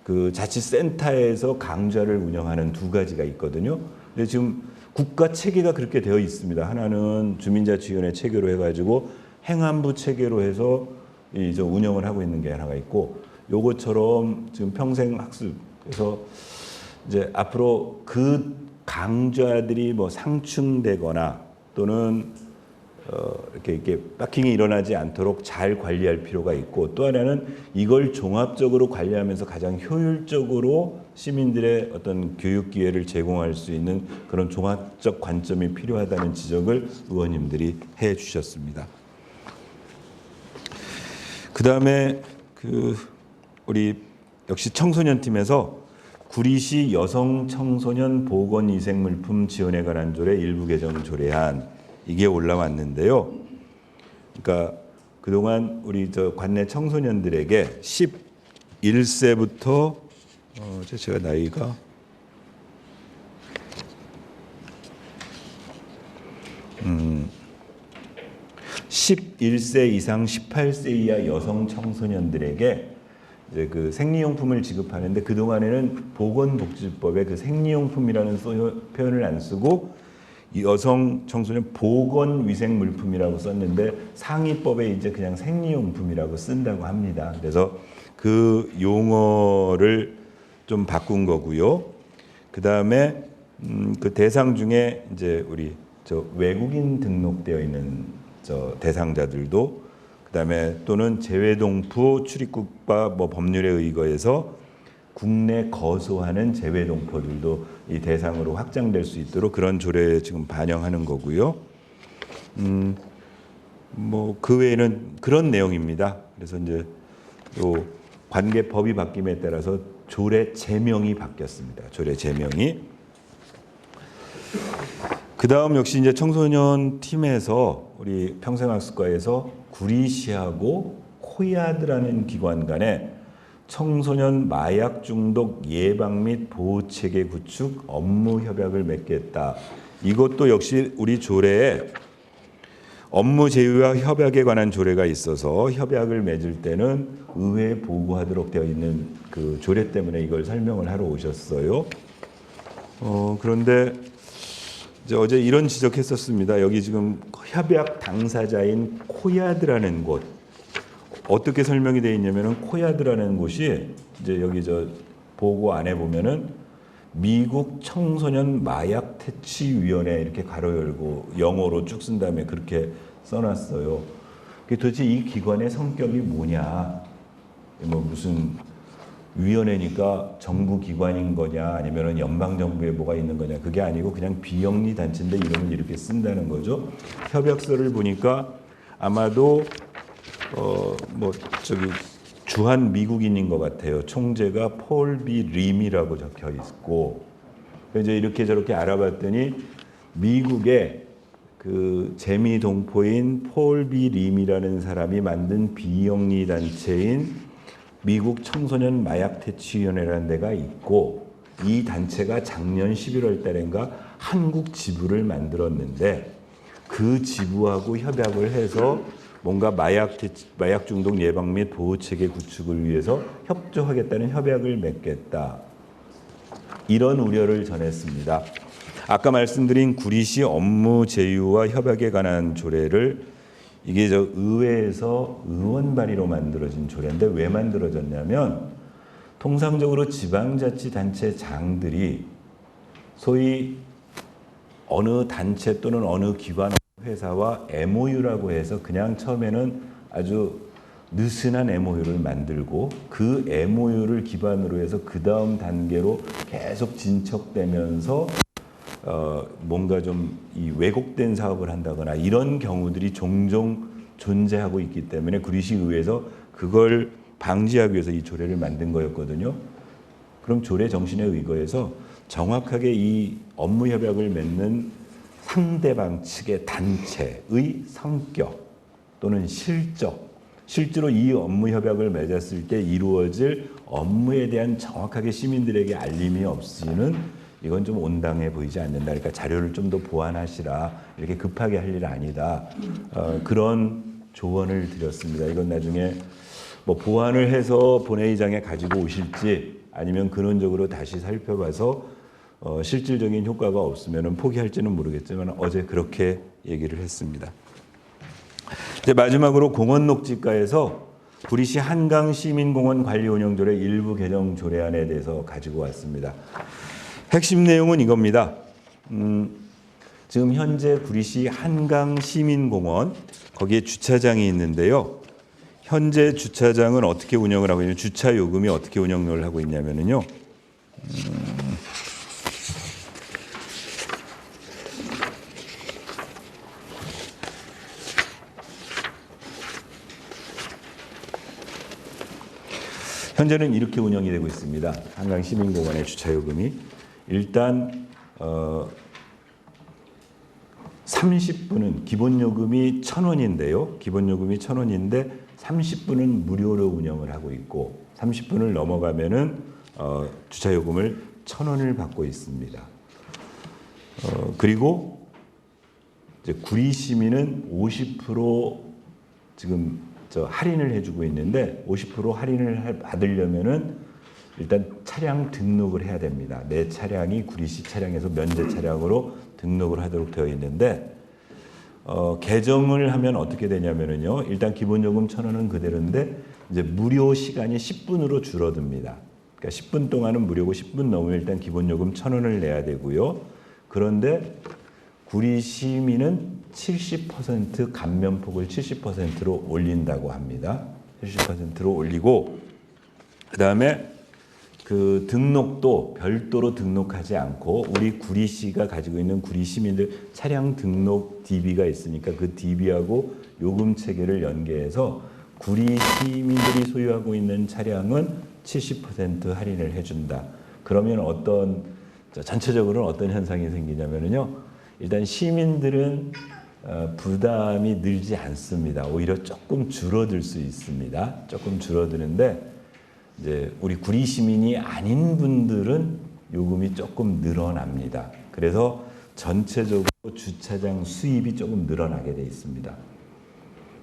그 자치센터에서 강좌를 운영하는 두 가지가 있거든요. 근데 지금 국가 체계가 그렇게 되어 있습니다. 하나는 주민자치위원회 체계로 해가지고 행안부 체계로 해서 이제 운영을 하고 있는 게 하나가 있고, 요것처럼 지금 평생학습에서 이제 앞으로 그 강좌들이 뭐 상충되거나 또는 이렇게 파킹이 일어나지 않도록 잘 관리할 필요가 있고, 또 하나는 이걸 종합적으로 관리하면서 가장 효율적으로 시민들의 어떤 교육 기회를 제공할 수 있는 그런 종합적 관점이 필요하다는 지적을 의원님들이 해 주셨습니다. 그다음에 우리 역시 청소년 팀에서 구리시 여성 청소년 보건 위생 물품 지원에 관한 조례 일부 개정 조례안, 이게 올라왔는데요. 그러니까 그동안 우리 저 관내 청소년들에게 11세부터 제가 나이가 11세 이상 18세 이하 여성 청소년들에게 이제 그 생리용품을 지급하는데, 그 동안에는 보건복지법에 그 생리용품이라는 표현을 안 쓰고 여성 청소년 보건위생물품이라고 썼는데 상위법에 이제 그냥 생리용품이라고 쓴다고 합니다. 그래서 그 용어를 좀 바꾼 거고요. 그 다음에 그 대상 중에 이제 우리 저 외국인 등록되어 있는 저 대상자들도, 그다음에 또는 재외동포 출입국과 뭐 법률에 의거해서 국내 거소하는 재외동포들도 이 대상으로 확장될 수 있도록 그런 조례에 지금 반영하는 거고요. 뭐 그 외에는 그런 내용입니다. 그래서 이제 요 관계 법이 바뀜에 따라서 조례 제명이 바뀌었습니다. 조례 제명이. 그 다음 역시 이제 청소년 팀에서 우리 평생학습과에서 구리시하고 코야드라는 기관 간에 청소년 마약 중독 예방 및 보호 체계 구축 업무 협약을 맺겠다. 이것도 역시 우리 조례에 업무 제휴와 협약에 관한 조례가 있어서 협약을 맺을 때는 의회에 보고하도록 되어 있는 그 조례 때문에 이걸 설명을 하러 오셨어요. 그런데 이제 어제 이런 지적했었습니다. 여기 지금 협약 당사자인 코야드라는 곳, 어떻게 설명이 되어 있냐면은 코야드라는 곳이 이제 여기 저 보고 안에 보면은 미국 청소년 마약 퇴치위원회 이렇게 가로 열고 영어로 쭉 쓴 다음에 그렇게 써놨어요. 도대체 이 기관의 성격이 뭐냐? 뭐 무슨 위원회니까 정부 기관인 거냐, 아니면은 연방 정부에 뭐가 있는 거냐? 그게 아니고 그냥 비영리 단체인데 이름을 이렇게 쓴다는 거죠. 협약서를 보니까 아마도 뭐 저기 주한 미국인인 것 같아요. 총재가 폴 비 림이라고 적혀 있고, 이제 이렇게 저렇게 알아봤더니 미국의 그 재미 동포인 폴 비 림이라는 사람이 만든 비영리 단체인 미국 청소년 마약 퇴치위원회라는 데가 있고, 이 단체가 작년 11월 달인가 한국 지부를 만들었는데, 그 지부하고 협약을 해서 뭔가 마약 중독 예방 및 보호 체계 구축을 위해서 협조하겠다는 협약을 맺겠다, 이런 우려를 전했습니다. 아까 말씀드린 구리시 업무 제휴와 협약에 관한 조례를, 이게 저 의회에서 의원 발의로 만들어진 조례인데, 왜 만들어졌냐면 통상적으로 지방자치단체장들이 소위 어느 단체 또는 어느 기관, 회사와 MOU라고 해서 그냥 처음에는 아주 느슨한 MOU를 만들고, 그 MOU를 기반으로 해서 그 다음 단계로 계속 진척되면서 뭔가 좀 이 왜곡된 사업을 한다거나 이런 경우들이 종종 존재하고 있기 때문에 구리시 의회에서 그걸 방지하기 위해서 이 조례를 만든 거였거든요. 그럼 조례 정신에 의거해서 정확하게 이 업무 협약을 맺는 상대방 측의 단체의 성격 또는 실제로 이 업무 협약을 맺었을 때 이루어질 업무에 대한 정확하게 시민들에게 알림이 없이는 이건 좀 온당해 보이지 않는다. 그러니까 자료를 좀 더 보완하시라. 이렇게 급하게 할 일 아니다. 그런 조언을 드렸습니다. 이건 나중에 뭐 보완을 해서 본회의장에 가지고 오실지, 아니면 근원적으로 다시 살펴봐서 실질적인 효과가 없으면 포기할지는 모르겠지만 어제 그렇게 얘기를 했습니다. 이제 마지막으로 공원 녹지가에서 구리시 한강시민공원 관리운영조례 일부 개정 조례안에 대해서 가지고 왔습니다. 핵심 내용은 이겁니다. 지금 현재 구리시 한강시민공원, 거기에 주차장이 있는데요. 현재 주차장은 어떻게 운영을 하고 있냐면, 주차 요금이 어떻게 운영을 하고 있냐면요. 현재는 이렇게 운영이 되고 있습니다. 한강시민공원의 주차요금이 일단 30분은 기본요금이 1,000원인데요. 기본요금이 1,000원인데 30분은 무료로 운영을 하고 있고, 30분을 넘어가면은 주차요금을 1,000원을 받고 있습니다. 그리고 이제 구리시민은 50% 지금 할인을 해주고 있는데, 50% 할인을 받으려면은 일단 차량 등록을 해야 됩니다. 내 차량이 구리시 차량에서 면제 차량으로 등록을 하도록 되어 있는데, 개정을 하면 어떻게 되냐면은요. 일단 기본요금 1,000원은 그대로인데 이제 무료 시간이 10분으로 줄어듭니다. 그러니까 10분 동안은 무료고 10분 넘으면 일단 기본요금 1,000원을 내야 되고요. 그런데 구리 시민은 70% 감면폭을 70%로 올린다고 합니다. 70%로 올리고, 그다음에 그 등록도 별도로 등록하지 않고, 우리 구리시가 가지고 있는 구리 시민들 차량 등록 DB가 있으니까 그 DB하고 요금 체계를 연계해서 구리 시민들이 소유하고 있는 차량은 70% 할인을 해준다. 그러면 전체적으로는 어떤 현상이 생기냐면요. 일단 시민들은 부담이 늘지 않습니다. 오히려 조금 줄어들 수 있습니다. 조금 줄어드는데, 이제 우리 구리 시민이 아닌 분들은 요금이 조금 늘어납니다. 그래서 전체적으로 주차장 수입이 조금 늘어나게 돼 있습니다.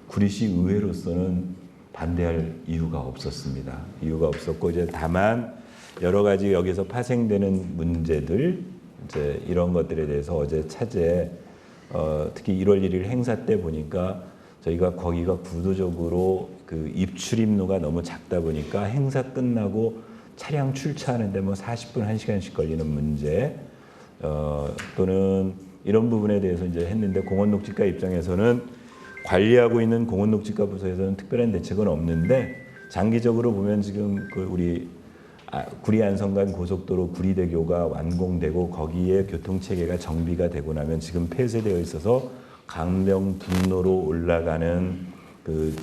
구리시 의회로서는 반대할 이유가 없었습니다. 이유가 없었고, 이제 다만 여러 가지 여기서 파생되는 문제들, 이제 이런 것들에 대해서 어제 차제 특히 1월 1일 행사 때 보니까 저희가 거기가 구도적으로 그 입출입로가 너무 작다 보니까 행사 끝나고 차량 출차하는데 뭐 40분, 1시간씩 걸리는 문제, 또는 이런 부분에 대해서 이제 했는데, 공원녹지가 입장에서는 관리하고 있는 공원녹지가 부서에서는 특별한 대책은 없는데, 장기적으로 보면 지금 그 우리 구리 안성간 고속도로 구리대교가 완공되고 거기에 교통체계가 정비가 되고 나면 지금 폐쇄되어 있어서 강명 분로로 올라가는 그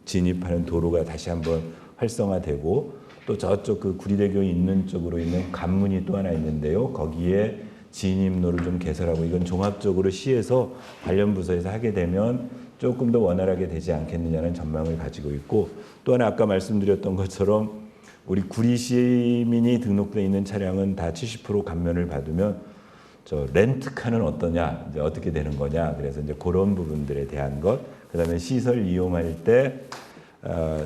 진입하는 도로가 다시 한번 활성화되고 또 저쪽 그 구리대교 있는 쪽으로 있는 관문이 또 하나 있는데요. 거기에 진입로를 좀 개설하고 이건 종합적으로 시에서 관련 부서에서 하게 되면 조금 더 원활하게 되지 않겠느냐는 전망을 가지고 있고 또 하나 아까 말씀드렸던 것처럼 우리 구리 시민이 등록돼 있는 차량은 다 70% 감면을 받으면 저 렌트카는 어떠냐, 이제 어떻게 되는 거냐. 그래서 이제 그런 부분들에 대한 것, 그다음에 시설 이용할 때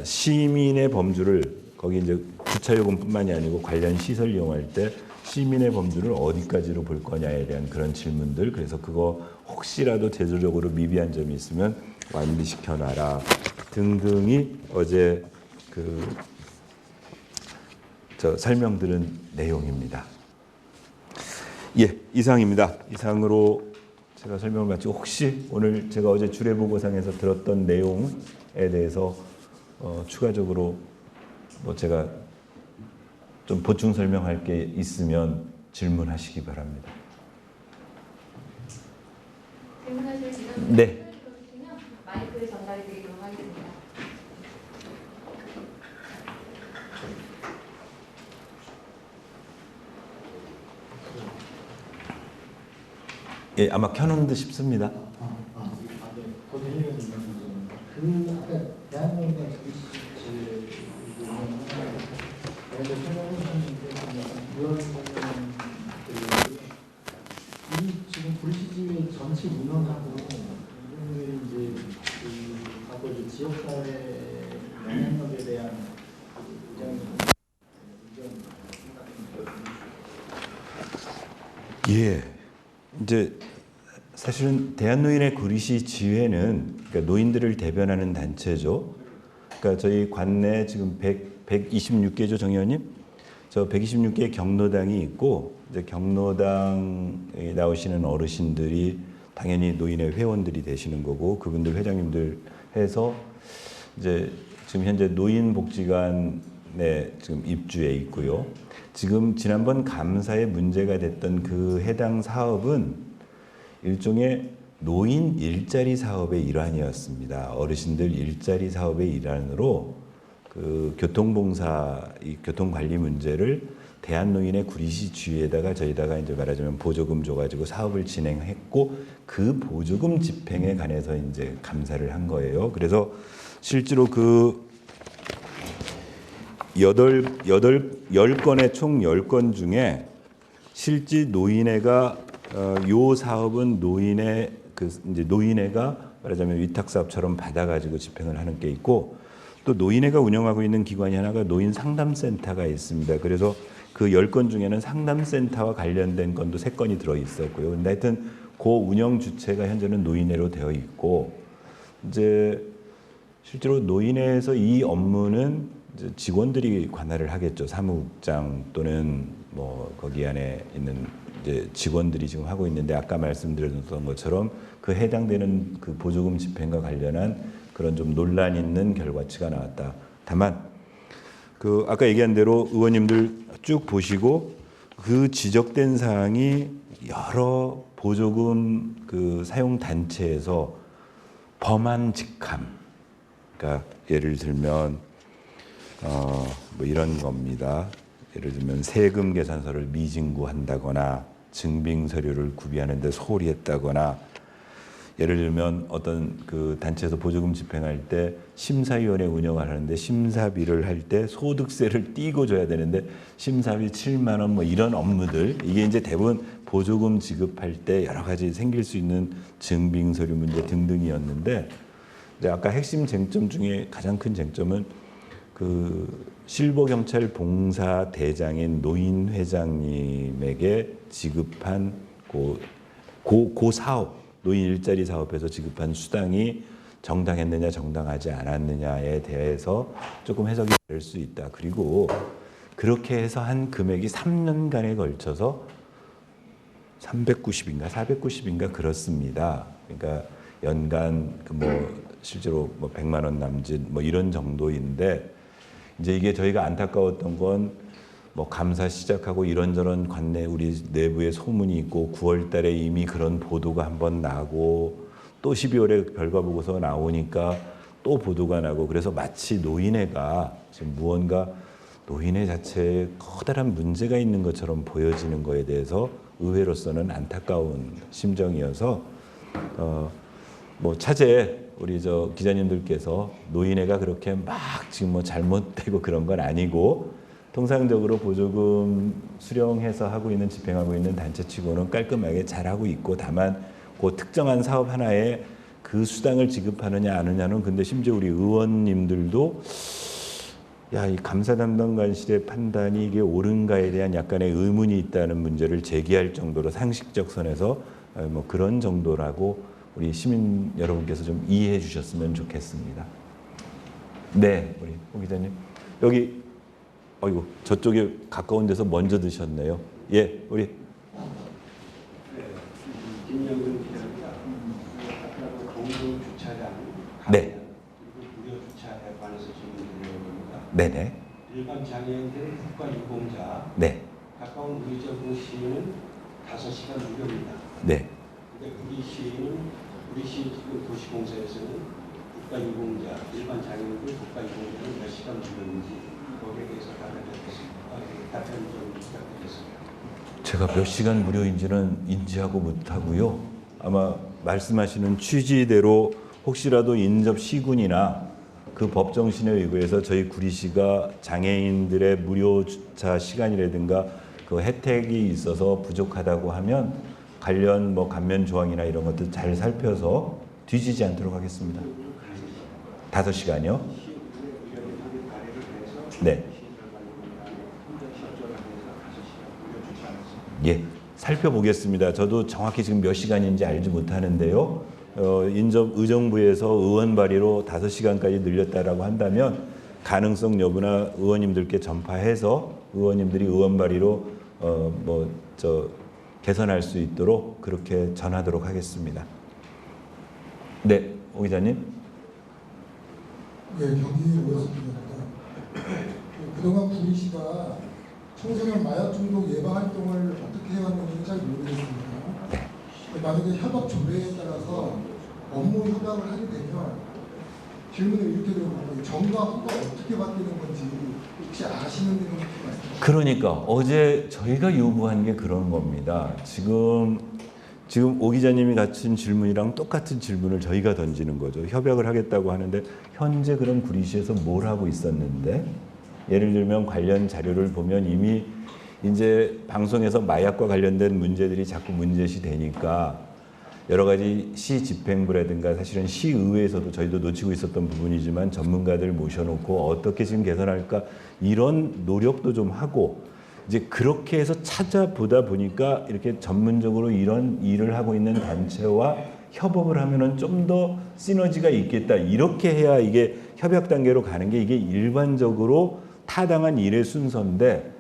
시민의 범주를 거기 이제 주차요금뿐만이 아니고 관련 시설 이용할 때 시민의 범주를 어디까지로 볼 거냐에 대한 그런 질문들. 그래서 그거 혹시라도 제도적으로 미비한 점이 있으면 완비시켜놔라 등등이 어제 설명드린 내용입니다. 예, 이상입니다. 이상으로 제가 설명을 마치고 혹시 오늘 제가 어제 주례보고상에서 들었던 내용에 대해서 추가적으로 뭐 제가 좀 보충 설명할 게 있으면 질문하시기 바랍니다. 질문하실 지금 네. 마이크를 전달해 드리도록 하겠습니다. 예, 아마 켜놓은 듯 싶습니다. 네. 그 아까 대한민국 이 지금 불시지 전체 민원하고 이분들이 이제 하고 이제 지역사회 영향력에 대한 예, 이제 사실은 대한노인의 구리시 지회는 그러니까 노인들을 대변하는 단체죠. 그러니까 저희 관내 지금 126개죠, 정 의원님. 저 126개 경로당이 있고 이제 경로당에 나오시는 어르신들이 당연히 노인의 회원들이 되시는 거고 그분들 회장님들 해서 이제 지금 현재 노인복지관에 지금 입주해 있고요. 지금 지난번 감사에 문제가 됐던 그 해당 사업은 일종의 노인 일자리 사업의 일환이었습니다. 어르신들 일자리 사업의 일환으로 그 교통봉사, 이 교통관리 문제를 대한노인의 구리시 주위에다가 저희다가 이제 말하자면 보조금 줘가지고 사업을 진행했고 그 보조금 집행에 관해서 이제 감사를 한 거예요. 그래서 실제로 그 10건의 총 10건 중에 실제 노인회가 요 사업은 노인의 이제 노인회가 말하자면 위탁 사업처럼 받아가지고 집행을 하는 게 있고 또 노인회가 운영하고 있는 기관이 하나가 노인 상담센터가 있습니다. 그래서 그 10건 중에는 상담센터와 관련된 건도 3건이 들어 있었고요. 근데 하여튼 그 운영 주체가 현재는 노인회로 되어 있고 이제 실제로 노인회에서 이 업무는 이제 직원들이 관할을 하겠죠. 사무국장 또는 뭐 거기 안에 있는 이제 직원들이 지금 하고 있는데 아까 말씀드렸던 것처럼 그 해당되는 그 보조금 집행과 관련한 그런 좀 논란 있는 결과치가 나왔다. 다만 그 아까 얘기한 대로 의원님들 쭉 보시고 그 지적된 사항이 여러 보조금 그 사용 단체에서 범한 직함, 그러니까 예를 들면 뭐 이런 겁니다. 예를 들면 세금 계산서를 미진구한다거나 증빙 서류를 구비하는데 소홀히 했다거나 예를 들면 어떤 그 단체에서 보조금 집행할 때 심사위원회 운영을 하는데 심사비를 할 때 소득세를 띄고 줘야 되는데 심사비 7만 원 뭐 이런 업무들 이게 이제 대부분 보조금 지급할 때 여러 가지 생길 수 있는 증빙 서류 문제 등등이었는데 이제 아까 핵심 쟁점 중에 가장 큰 쟁점은 그 실버 경찰 봉사 대장인 노인 회장님에게 지급한 고 사업 노인 일자리 사업에서 지급한 수당이 정당했느냐 정당하지 않았느냐에 대해서 조금 해석이 될 수 있다. 그리고 그렇게 해서 한 금액이 3년간에 걸쳐서 390인가 490인가 그렇습니다. 그러니까 연간 그 뭐 실제로 뭐 100만 원 남짓 뭐 이런 정도인데 이제 이게 저희가 안타까웠던 건 뭐 감사 시작하고 이런저런 관내 우리 내부에 소문이 있고 9월 달에 이미 그런 보도가 한번 나고 또 12월에 결과 보고서 나오니까 또 보도가 나고 그래서 마치 노인회가 지금 무언가 노인회 자체에 커다란 문제가 있는 것처럼 보여지는 거에 대해서 의회로서는 안타까운 심정이어서 뭐 차제에 우리 저 기자님들께서 노인회가 그렇게 막 지금 뭐 잘못되고 그런 건 아니고 통상적으로 보조금 수령해서 하고 있는 집행하고 있는 단체치고는 깔끔하게 잘하고 있고 다만 그 특정한 사업 하나에 그 수당을 지급하느냐 안 하느냐는 근데 심지어 우리 의원님들도 야, 이 감사 담당관실의 판단이 이게 옳은가에 대한 약간의 의문이 있다는 문제를 제기할 정도로 상식적 선에서 뭐 그런 정도라고 우리 시민 여러분께서 좀 이해해 주셨으면 좋겠습니다. 네, 우리 호 기자님 여기 어이구 저쪽에 가까운 데서 먼저 드셨네요. 예, 우리 김영근 기자입니다. 아까 공동 주차장, 네. 그리고 무료 주차에 관해서 질문드리려고 합니다. 네네. 일반 장애인들 국가유공자, 네. 가까운 의정부 시는 5시간 무료입니다. 네. 근데 우리 시 지금 도시공사에서는 국가유공자, 일반 장애인들 국가유공자는 몇 시간 무료인지 거기에 대해서 답변 좀 부탁드리겠습니다. 제가 몇 시간 무료인지는 인지하고 못하고요. 아마 말씀하시는 취지대로 혹시라도 인접 시군이나 그 법 정신에 의거해서 저희 구리시가 장애인들의 무료 주차 시간이라든가 그 혜택이 있어서 부족하다고 하면 관련 뭐 감면 조항이나 이런 것들 잘 살펴서 뒤지지 않도록 하겠습니다. 5시간이요? 네. 예, 살펴보겠습니다. 저도 정확히 지금 몇 시간인지 알지 못하는데요. 의정부에서 의원 발의로 5시간까지 늘렸다라고 한다면 가능성 여부나 의원님들께 전파해서 의원님들이 의원 발의로 개선할 수 있도록 그렇게 전하도록 하겠습니다. 네, 오 기자님. 네, 경기 오였습니다. 그동안 구리시가 청소년 마약 중독 예방 활동을 어떻게 해왔는지 잘 모르겠습니다. 만약에 협약 조례에 따라서 업무 협약을 하게 되면 질문을 이렇게 드려보면 정과 후가 어떻게 바뀌는 건지 혹시 아시는 분이 말씀하세요? 그러니까 어제 저희가 요구한 게 그런 겁니다. 지금 오 기자님이 갖춘 질문이랑 똑같은 질문을 저희가 던지는 거죠. 협약을 하겠다고 하는데 현재 그럼 구리시에서 뭘 하고 있었는데 예를 들면 관련 자료를 보면 이미 이제 방송에서 마약과 관련된 문제들이 자꾸 문제시 되니까 여러 가지 시 집행부라든가 사실은 시의회에서도 저희도 놓치고 있었던 부분이지만 전문가들 모셔놓고 어떻게 지금 개선할까 이런 노력도 좀 하고 이제 그렇게 해서 찾아보다 보니까 이렇게 전문적으로 이런 일을 하고 있는 단체와 협업을 하면은 좀 더 시너지가 있겠다. 이렇게 해야 이게 협약 단계로 가는 게 이게 일반적으로 타당한 일의 순서인데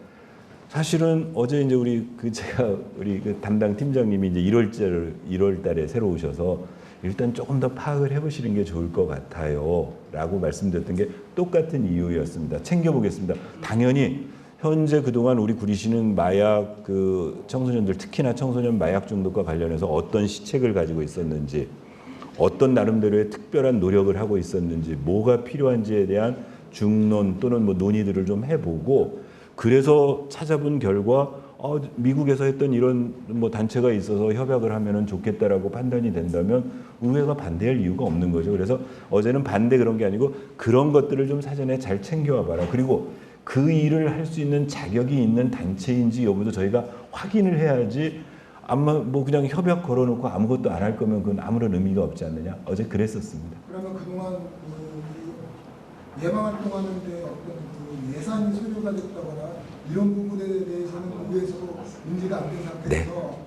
사실은 어제 이제 우리 그 담당 팀장님이 이제 1월 달에 새로 오셔서 일단 조금 더 파악을 해보시는 게 좋을 것 같아요라고 말씀드렸던 게 똑같은 이유였습니다. 챙겨보겠습니다. 당연히 현재 그동안 우리 구리시는 마약 청소년들 특히나 청소년 마약 중독과 관련해서 어떤 시책을 가지고 있었는지 어떤 나름대로의 특별한 노력을 하고 있었는지 뭐가 필요한지에 대한 중론 또는 뭐 논의들을 좀 해보고 그래서 찾아본 결과 미국에서 했던 이런 뭐 단체가 있어서 협약을 하면은 좋겠다라고 판단이 된다면 의회가 반대할 이유가 없는 거죠. 그래서 어제는 반대 그런 게 아니고 그런 것들을 좀 사전에 잘 챙겨와 봐라. 그리고 그 일을 할 수 있는 자격이 있는 단체인지 여부도 저희가 확인을 해야지 아마 뭐 그냥 협약 걸어놓고 아무것도 안 할 거면 그건 아무런 의미가 없지 않느냐. 어제 그랬었습니다. 그러면 그동안 예방 활동하는데 어떤 예산이 소요가 됐다거나 이런 부분에 대해서는 의회에서도 문제가 안 된 상태에서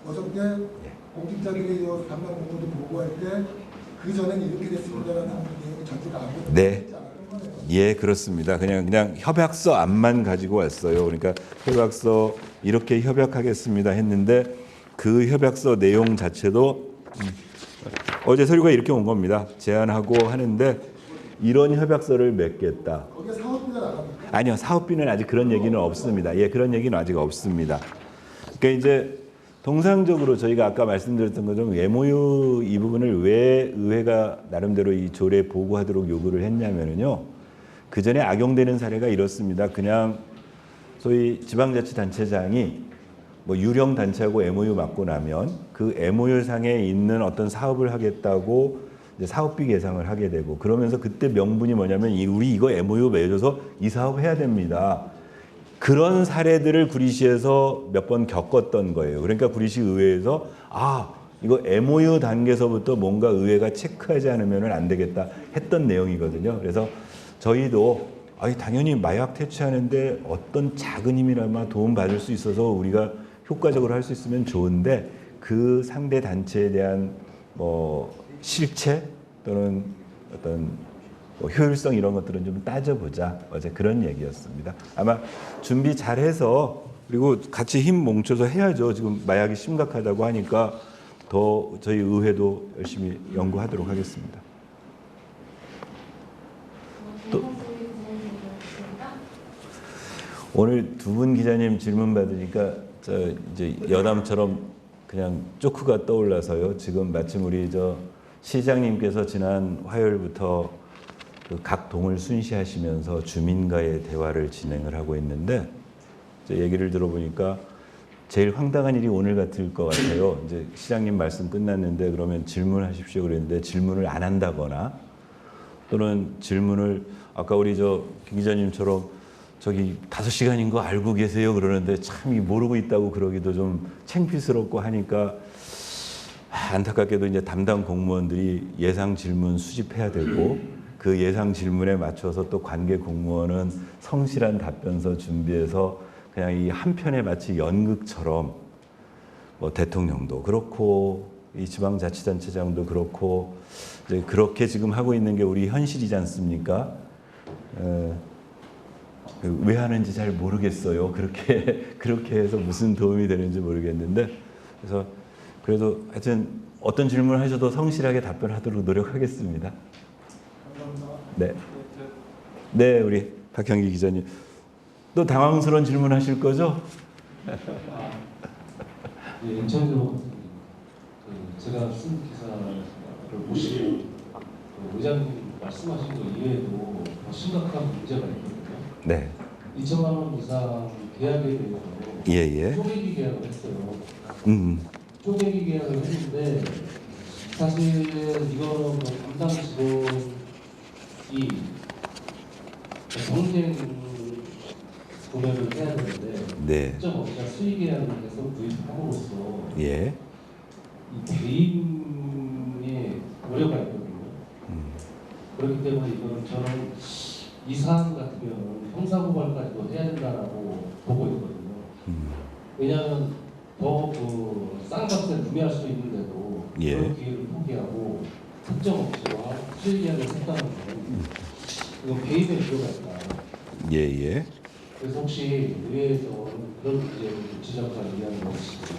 어저께 공직자들이 담당 공무원도 보고할 때 그 전에는 이렇게 됐습니다라는 내용이 전제가 아무것도 네. 있지 않았던 거네요. 예, 그렇습니다. 그냥 협약서 안만 가지고 왔어요. 그러니까 협약서 이렇게 협약하겠습니다 했는데 그 협약서 내용 자체도 어제 서류가 이렇게 온 겁니다. 제안하고 하는데 이런 협약서를 맺겠다. 거기에 사업비가 나갑니까? 아니요, 사업비는 아직 그런 얘기는 없습니다. 예, 그런 얘기는 아직 없습니다. 그러니까 이제 통상적으로 저희가 아까 말씀드렸던 것처럼 MOU 이 부분을 왜 의회가 나름대로 이 조례 보고하도록 요구를 했냐면요. 그 전에 악용되는 사례가 이렇습니다. 그냥 소위 지방자치단체장이 뭐 유령 단체하고 MOU 맞고 나면 그 MOU 상에 있는 어떤 사업을 하겠다고 이제 사업비 계상을 하게 되고 그러면서 그때 명분이 뭐냐면 우리 이거 MOU 맺어서 이 사업 해야 됩니다. 그런 사례들을 구리시에서 몇 번 겪었던 거예요. 그러니까 구리시 의회에서 이거 MOU 단계에서부터 뭔가 의회가 체크하지 않으면 안 되겠다 했던 내용이거든요. 그래서 저희도 당연히 마약 퇴치하는데 어떤 작은 힘이나마 도움 받을 수 있어서 우리가 효과적으로 할 수 있으면 좋은데 그 상대 단체에 대한 뭐 실체 또는 어떤 효율성 이런 것들은 좀 따져보자. 어제 그런 얘기였습니다. 아마 준비 잘해서 그리고 같이 힘 뭉쳐서 해야죠. 지금 마약이 심각하다고 하니까 더 저희 의회도 열심히 연구하도록 하겠습니다. 또 오늘 두 분 기자님 질문 받으니까 이제 여담처럼 그냥 쪼크가 떠올라서요. 지금 마침 우리 시장님께서 지난 화요일부터 각 동을 순시하시면서 주민과의 대화를 진행을 하고 있는데 얘기를 들어보니까 제일 황당한 일이 오늘 같을 것 같아요. 이제 시장님 말씀 끝났는데 그러면 질문하십시오 그랬는데 질문을 안 한다거나 또는 질문을 아까 우리 김 기자님처럼 저기 5시간인 거 알고 계세요 그러는데 참 모르고 있다고 그러기도 좀 창피스럽고 하니까 안타깝게도 이제 담당 공무원들이 예상 질문 수집해야 되고 그 예상 질문에 맞춰서 또 관계 공무원은 성실한 답변서 준비해서 그냥 이 한편에 마치 연극처럼 뭐 대통령도 그렇고 이 지방자치단체장도 그렇고 이제 그렇게 지금 하고 있는 게 우리 현실이지 않습니까? 왜 하는지 잘 모르겠어요. 그렇게 해서 무슨 도움이 되는지 모르겠는데 그래서 그래도 하여튼 어떤 질문을 하셔도 성실하게 답변하도록 노력하겠습니다. 네, 우리 박형기 기자님 또 당황스러운 질문하실 거죠? 인천으로 제가 쓴 기사를 보시고 의장님 말씀하신 거 이외에도 더 심각한 문제가 있거든요. 네. 2천만 원 이상 계약에 대해서 쪼개기 계약을 했어요. 쪼개기 계약을 했는데 사실 이거는 담당 직원이 경쟁 구매를 해야 되는데 특정 업체가 수의 계약을 해서 구입함으로써 이 개인의 고려가 있거든요. 그렇기 때문에 이거는 저는 이 사안 같으면 형사고발까지도 해야 된다라고 보고 있거든요. 왜냐하면 더 싼 값에 구매할 수 있는데도 그런 기회를 포기하고 특정 업체와 수의 계약을 했다는 건 이건 개인의 필요가 있다. 그래서 혹시 의회에서 그런 문제를 지적할 의향이 없으신지.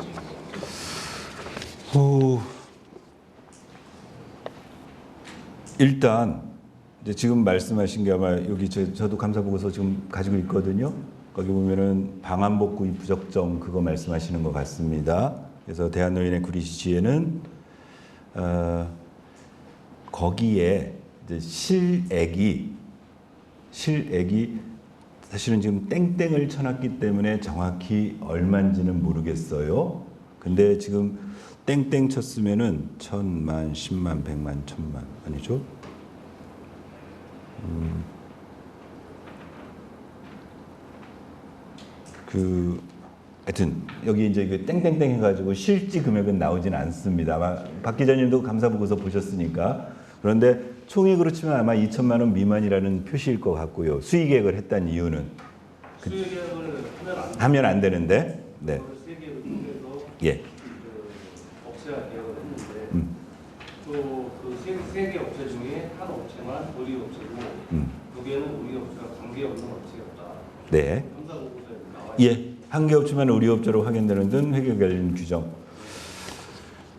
일단 지금 말씀하신 게 아마 여기 저도 감사 보고서 지금 가지고 있거든요. 거기 보면은 방한복 구입 부적정 그거 말씀하시는 것 같습니다. 그래서 대한노인의 구리시지에는 거기에 이제 실액이 사실은 지금 땡땡을 쳐놨기 때문에 정확히 얼마인지는 모르겠어요. 근데 지금 땡땡 쳤으면은 1,000만, 10만, 100만, 1,000만 아니죠? 하여튼 여기 이제 땡땡땡 해가지고 실지 금액은 나오진 않습니다. 아마 박 기자님도 감사 보고서 보셨으니까. 그런데 총액으로 치면 아마 2천만 원 미만이라는 표시일 것 같고요. 수의 계획을 했다는 이유는 수의 계획을 하면 안 되는데. 네. 수의 계획을 통해서 업체와 계약을 했는데 또 그 세 개 업체 중에 한 업체만 우리 업체고 여기에는 우리 업체가 관계없는 업체였다. 네. 감사 보고서에 나와 있습니다. 한 개 업체만 우리 업체로 확인되는 등 회계 관련 규정.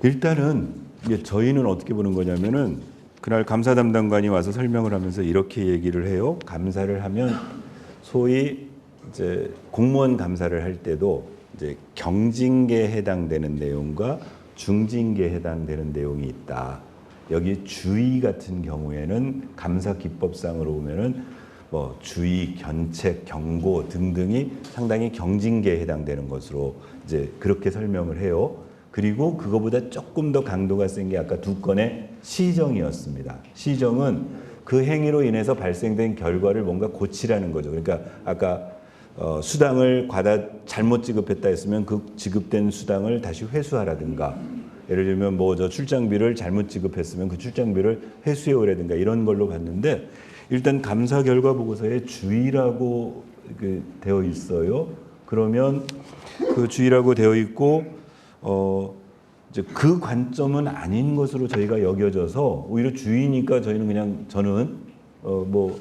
일단은 저희는 어떻게 보는 거냐면은 그날 감사 담당관이 와서 설명을 하면서 이렇게 얘기를 해요. 감사를 하면 소위 이제 공무원 감사를 할 때도 이제 경징계에 해당되는 내용과 중징계에 해당되는 내용이 있다. 여기 주의 같은 경우에는 감사 기법상으로 보면은 뭐 주의, 견책, 경고 등등이 상당히 경징계에 해당되는 것으로 이제 그렇게 설명을 해요. 그리고 그거보다 조금 더 강도가 센 게 아까 두 건의 시정이었습니다. 시정은 그 행위로 인해서 발생된 결과를 뭔가 고치라는 거죠. 그러니까 아까 수당을 잘못 지급했다 했으면 그 지급된 수당을 다시 회수하라든가, 예를 들면 뭐 저 출장비를 잘못 지급했으면 그 출장비를 회수해 오라든가 이런 걸로 봤는데, 일단 감사 결과 보고서에 주의라고 되어 있어요. 그러면 그 주의라고 되어 있고 이제 그 관점은 아닌 것으로 저희가 여겨져서 오히려 주의니까 저는 뭐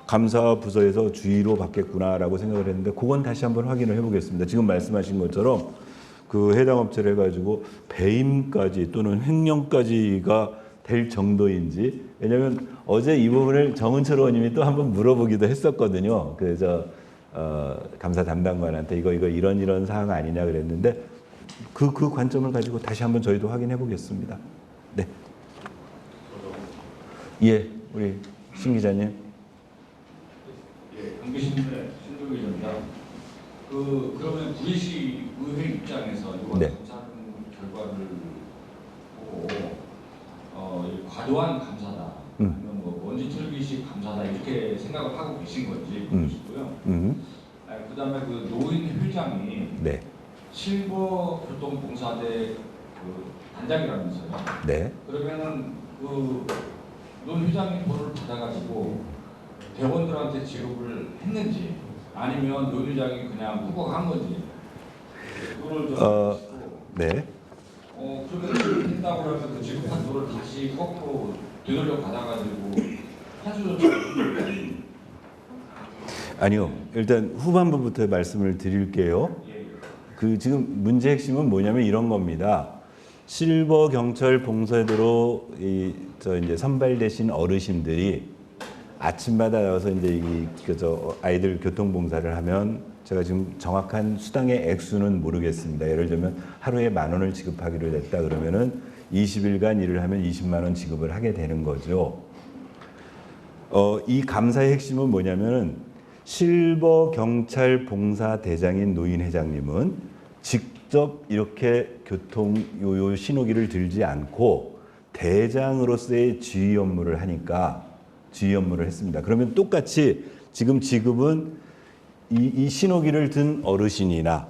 감사 부서에서 주의로 받겠구나라고 생각을 했는데, 그건 다시 한번 확인을 해보겠습니다. 지금 말씀하신 것처럼 그 해당 업체를 해가지고 배임까지 또는 횡령까지가 될 정도인지, 왜냐하면 어제 이 부분을 정은철 의원님이 또 한번 물어보기도 했었거든요. 감사 담당관한테 이거 이런 사항 아니냐 그랬는데, 그 관점을 가지고 다시 한번 저희도 확인해 보겠습니다. 네. 예, 우리 신 기자님. 예, 경기신문의 신동기 기자입니다. 그러면 VC 의회 입장에서 이번 네. 감사 결과를 보고 과도한 감사다, 아니면 뭐 먼지 털기식 감사다 이렇게 생각을 하고 계신 건지 보고 싶고요. 그다음에 그 노인 회장이 네. 실버교통봉사대 그 단장이라면서요. 네. 그러면은 그 노인 회장이 돈을 받아가지고 대원들한테 지급을 했는지, 아니면 노인 회장이 그냥 후보한 건지 그걸 좀 네. 그러면 했다고 하면 그 지급한 돈을 다시 거꾸로 되돌려 받아가지고 한수조차 아니요. 일단 후반부부터 말씀을 드릴게요. 지금 문제 핵심은 뭐냐면 이런 겁니다. 실버 경찰 봉사대로 이제 선발되신 어르신들이 아침마다 나와서 이제 아이들 교통 봉사를 하면, 제가 지금 정확한 수당의 액수는 모르겠습니다. 예를 들면 하루에 10,000원을 지급하기로 됐다 그러면은 20일간 일을 하면 20만 원 지급을 하게 되는 거죠. 이 감사의 핵심은 뭐냐면은 실버 경찰 봉사 대장인 노인 회장님은 직접 이렇게 교통 요요 신호기를 들지 않고 대장으로서의 지휘 업무를 하니까 지휘 업무를 했습니다. 그러면 똑같이 지금 지급은 이 신호기를 든 어르신이나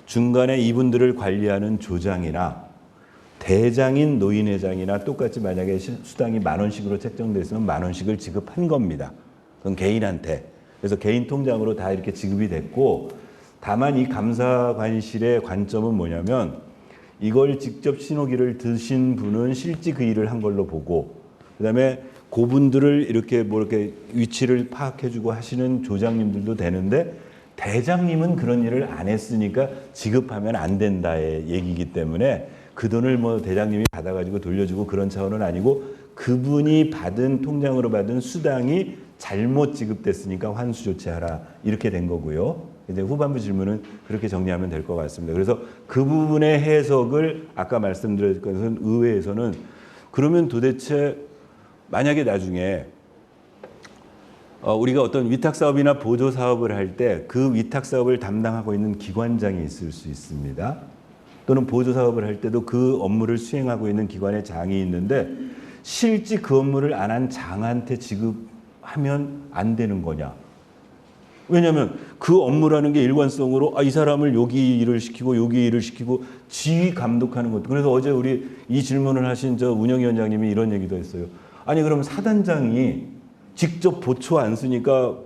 중간에 이분들을 관리하는 조장이나 대장인 노인회장이나 똑같이 만약에 수당이 10,000원씩으로 책정됐으면 10,000원씩을 지급한 겁니다. 그건 개인한테. 그래서 개인 통장으로 다 이렇게 지급이 됐고, 다만 이 감사관실의 관점은 뭐냐면 이걸 직접 신호기를 드신 분은 실제 그 일을 한 걸로 보고, 그다음에 그분들을 이렇게 위치를 파악해주고 하시는 조장님들도 되는데, 대장님은 그런 일을 안 했으니까 지급하면 안 된다의 얘기이기 때문에 그 돈을 뭐 대장님이 받아가지고 돌려주고 그런 차원은 아니고, 그분이 통장으로 받은 수당이 잘못 지급됐으니까 환수 조치하라, 이렇게 된 거고요. 이제 후반부 질문은 그렇게 정리하면 될 것 같습니다. 그래서 그 부분의 해석을 아까 말씀드린 것은 의회에서는, 그러면 도대체 만약에 나중에 우리가 어떤 위탁 사업이나 보조 사업을 할 때 그 위탁 사업을 담당하고 있는 기관장이 있을 수 있습니다. 또는 보조 사업을 할 때도 그 업무를 수행하고 있는 기관의 장이 있는데, 실제 그 업무를 안 한 장한테 지급하면 안 되는 거냐? 왜냐하면 그 업무라는 게 일관성으로 이 사람을 여기 일을 시키고 여기 일을 시키고 지휘 감독하는 것도. 그래서 어제 우리 이 질문을 하신 운영위원장님이 이런 얘기도 했어요. 아니 그럼 사단장이 직접 보초 안 쓰니까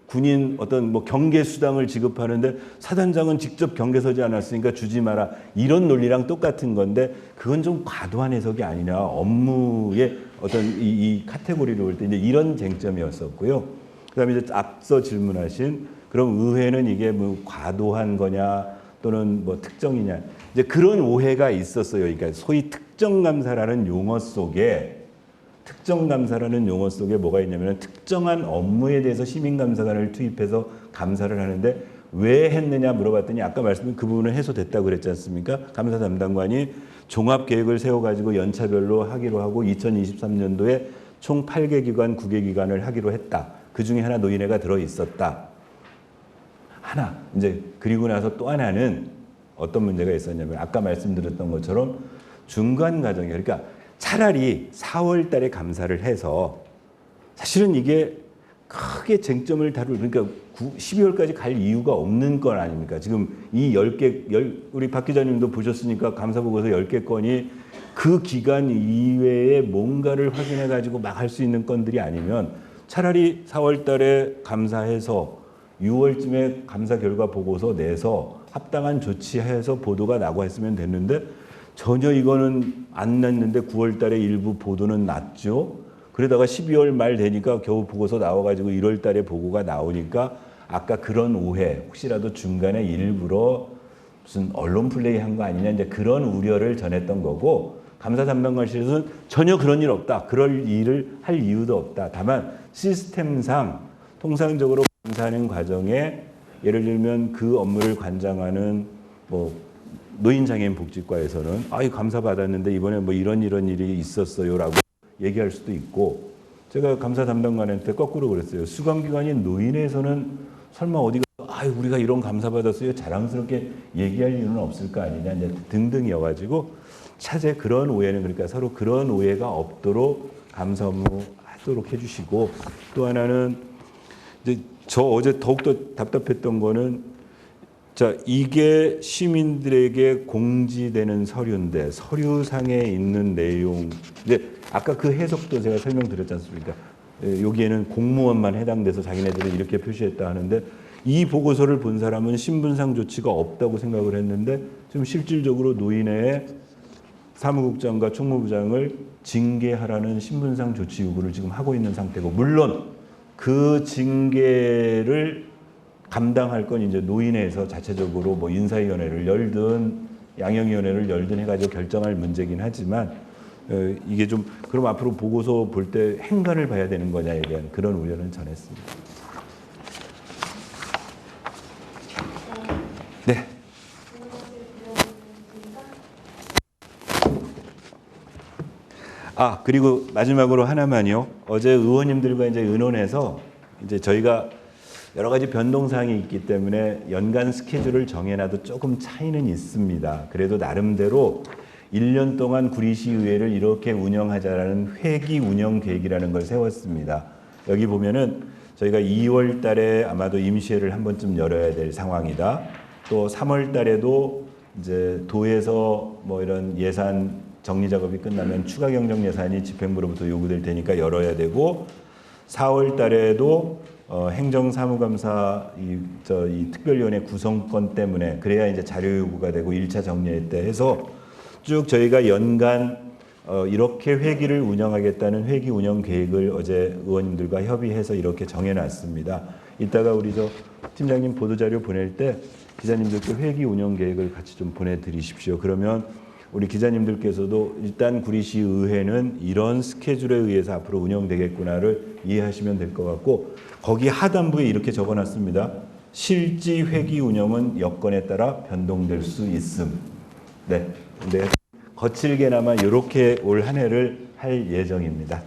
군인 어떤 경계 수당을 지급하는데 사단장은 직접 경계 서지 않았으니까 주지 마라, 이런 논리랑 똑같은 건데, 그건 좀 과도한 해석이 아니냐, 업무의 어떤 이 카테고리로 볼 때 이제 이런 쟁점이었었고요. 그다음에 이제 앞서 질문하신 그럼 의회는 이게 뭐 과도한 거냐 또는 뭐 특정이냐, 이제 그런 오해가 있었어요. 그러니까 소위 특정감사라는 용어 속에 뭐가 있냐면, 특정한 업무에 대해서 시민감사관을 투입해서 감사를 하는데 왜 했느냐 물어봤더니 아까 말씀드린 그 부분은 해소됐다고 그랬지 않습니까? 감사 담당관이 종합 계획을 세워가지고 연차별로 하기로 하고 2023년도에 총 8개 기관, 9개 기관을 하기로 했다. 그 중에 하나 노인회가 들어 있었다. 하나. 이제 그리고 나서 또 하나는 어떤 문제가 있었냐면 아까 말씀드렸던 것처럼 중간 과정에 그러니까 차라리 4월 달에 감사를 해서 사실은 이게 크게 쟁점을 다룰 그러니까 12월까지 갈 이유가 없는 건 아닙니까? 지금 이 10개 우리 박 기자님도 보셨으니까 감사 보고서 10개 건이 그 기간 이외에 뭔가를 확인해 가지고 막 할 수 있는 건들이 아니면 차라리 4월 달에 감사해서 6월쯤에 감사 결과 보고서 내서 합당한 조치해서 보도가 나고 했으면 됐는데 전혀 이거는 안 났는데 9월 달에 일부 보도는 났죠. 그러다가 12월 말 되니까 겨우 보고서 나와가지고 1월 달에 보고가 나오니까 아까 그런 오해, 혹시라도 중간에 일부러 무슨 언론 플레이 한 거 아니냐 이제 그런 우려를 전했던 거고 감사 담당관실에서는 전혀 그런 일 없다. 그럴 일을 할 이유도 없다. 다만 시스템상 통상적으로 감사하는 과정에 예를 들면 그 업무를 관장하는 뭐 노인장애인 복지과에서는 아이 감사 받았는데 이번에 뭐 이런 일이 있었어요라고 얘기할 수도 있고 제가 감사 담당관한테 거꾸로 그랬어요. 수감기관인 노인회에서는 설마 어디가 우리가 이런 감사 받았어요 자랑스럽게 얘기할 이유는 없을 거 아니냐 이제 등등이어가지고 차제 그런 오해는 그러니까 서로 그런 오해가 없도록 감사 업무 하도록 해주시고 또 하나는 이제 저 어제 더욱더 답답했던 거는 자 이게 시민들에게 공지되는 서류인데 서류상에 있는 내용 이제 아까 그 해석도 제가 설명드렸지 않습니까? 여기에는 공무원만 해당돼서 자기네들은 이렇게 표시했다 하는데 이 보고서를 본 사람은 신분상 조치가 없다고 생각을 했는데 지금 실질적으로 노인회에 사무국장과 총무부장을 징계하라는 신분상 조치 요구를 지금 하고 있는 상태고 물론 그 징계를 감당할 건 이제 노인회에서 자체적으로 뭐 인사위원회를 열든 양형위원회를 열든 해가지고 결정할 문제긴 하지만 이게 좀 그럼 앞으로 보고서 볼 때 행간을 봐야 되는 거냐에 대한 그런 우려는 전했습니다. 네. 그리고 마지막으로 하나만요. 어제 의원님들과 이제 의논해서 이제 저희가 여러 가지 변동사항이 있기 때문에 연간 스케줄을 정해놔도 조금 차이는 있습니다. 그래도 나름대로 1년 동안 구리시의회를 이렇게 운영하자라는 회기 운영 계획이라는 걸 세웠습니다. 여기 보면은 저희가 2월 달에 아마도 임시회를 한 번쯤 열어야 될 상황이다. 또 3월 달에도 이제 도에서 뭐 이런 예산 정리 작업이 끝나면 추가 경정 예산이 집행부로부터 요구될 테니까 열어야 되고 4월 달에도 행정사무감사 이 특별위원회 구성권 때문에 그래야 이제 자료 요구가 되고 1차 정리회 때 해서 쭉 저희가 연간 이렇게 회기를 운영하겠다는 회기 운영 계획을 어제 의원님들과 협의해서 이렇게 정해놨습니다. 이따가 우리 팀장님 보도자료 보낼 때 기자님들께 회기 운영 계획을 같이 좀 보내드리십시오. 그러면 우리 기자님들께서도 일단 구리시 의회는 이런 스케줄에 의해서 앞으로 운영되겠구나를 이해하시면 될 것 같고 거기 하단부에 이렇게 적어놨습니다. 실지 회기 운영은 여건에 따라 변동될 수 있음. 네, 근데 거칠게나마 이렇게 올 한 해를 할 예정입니다.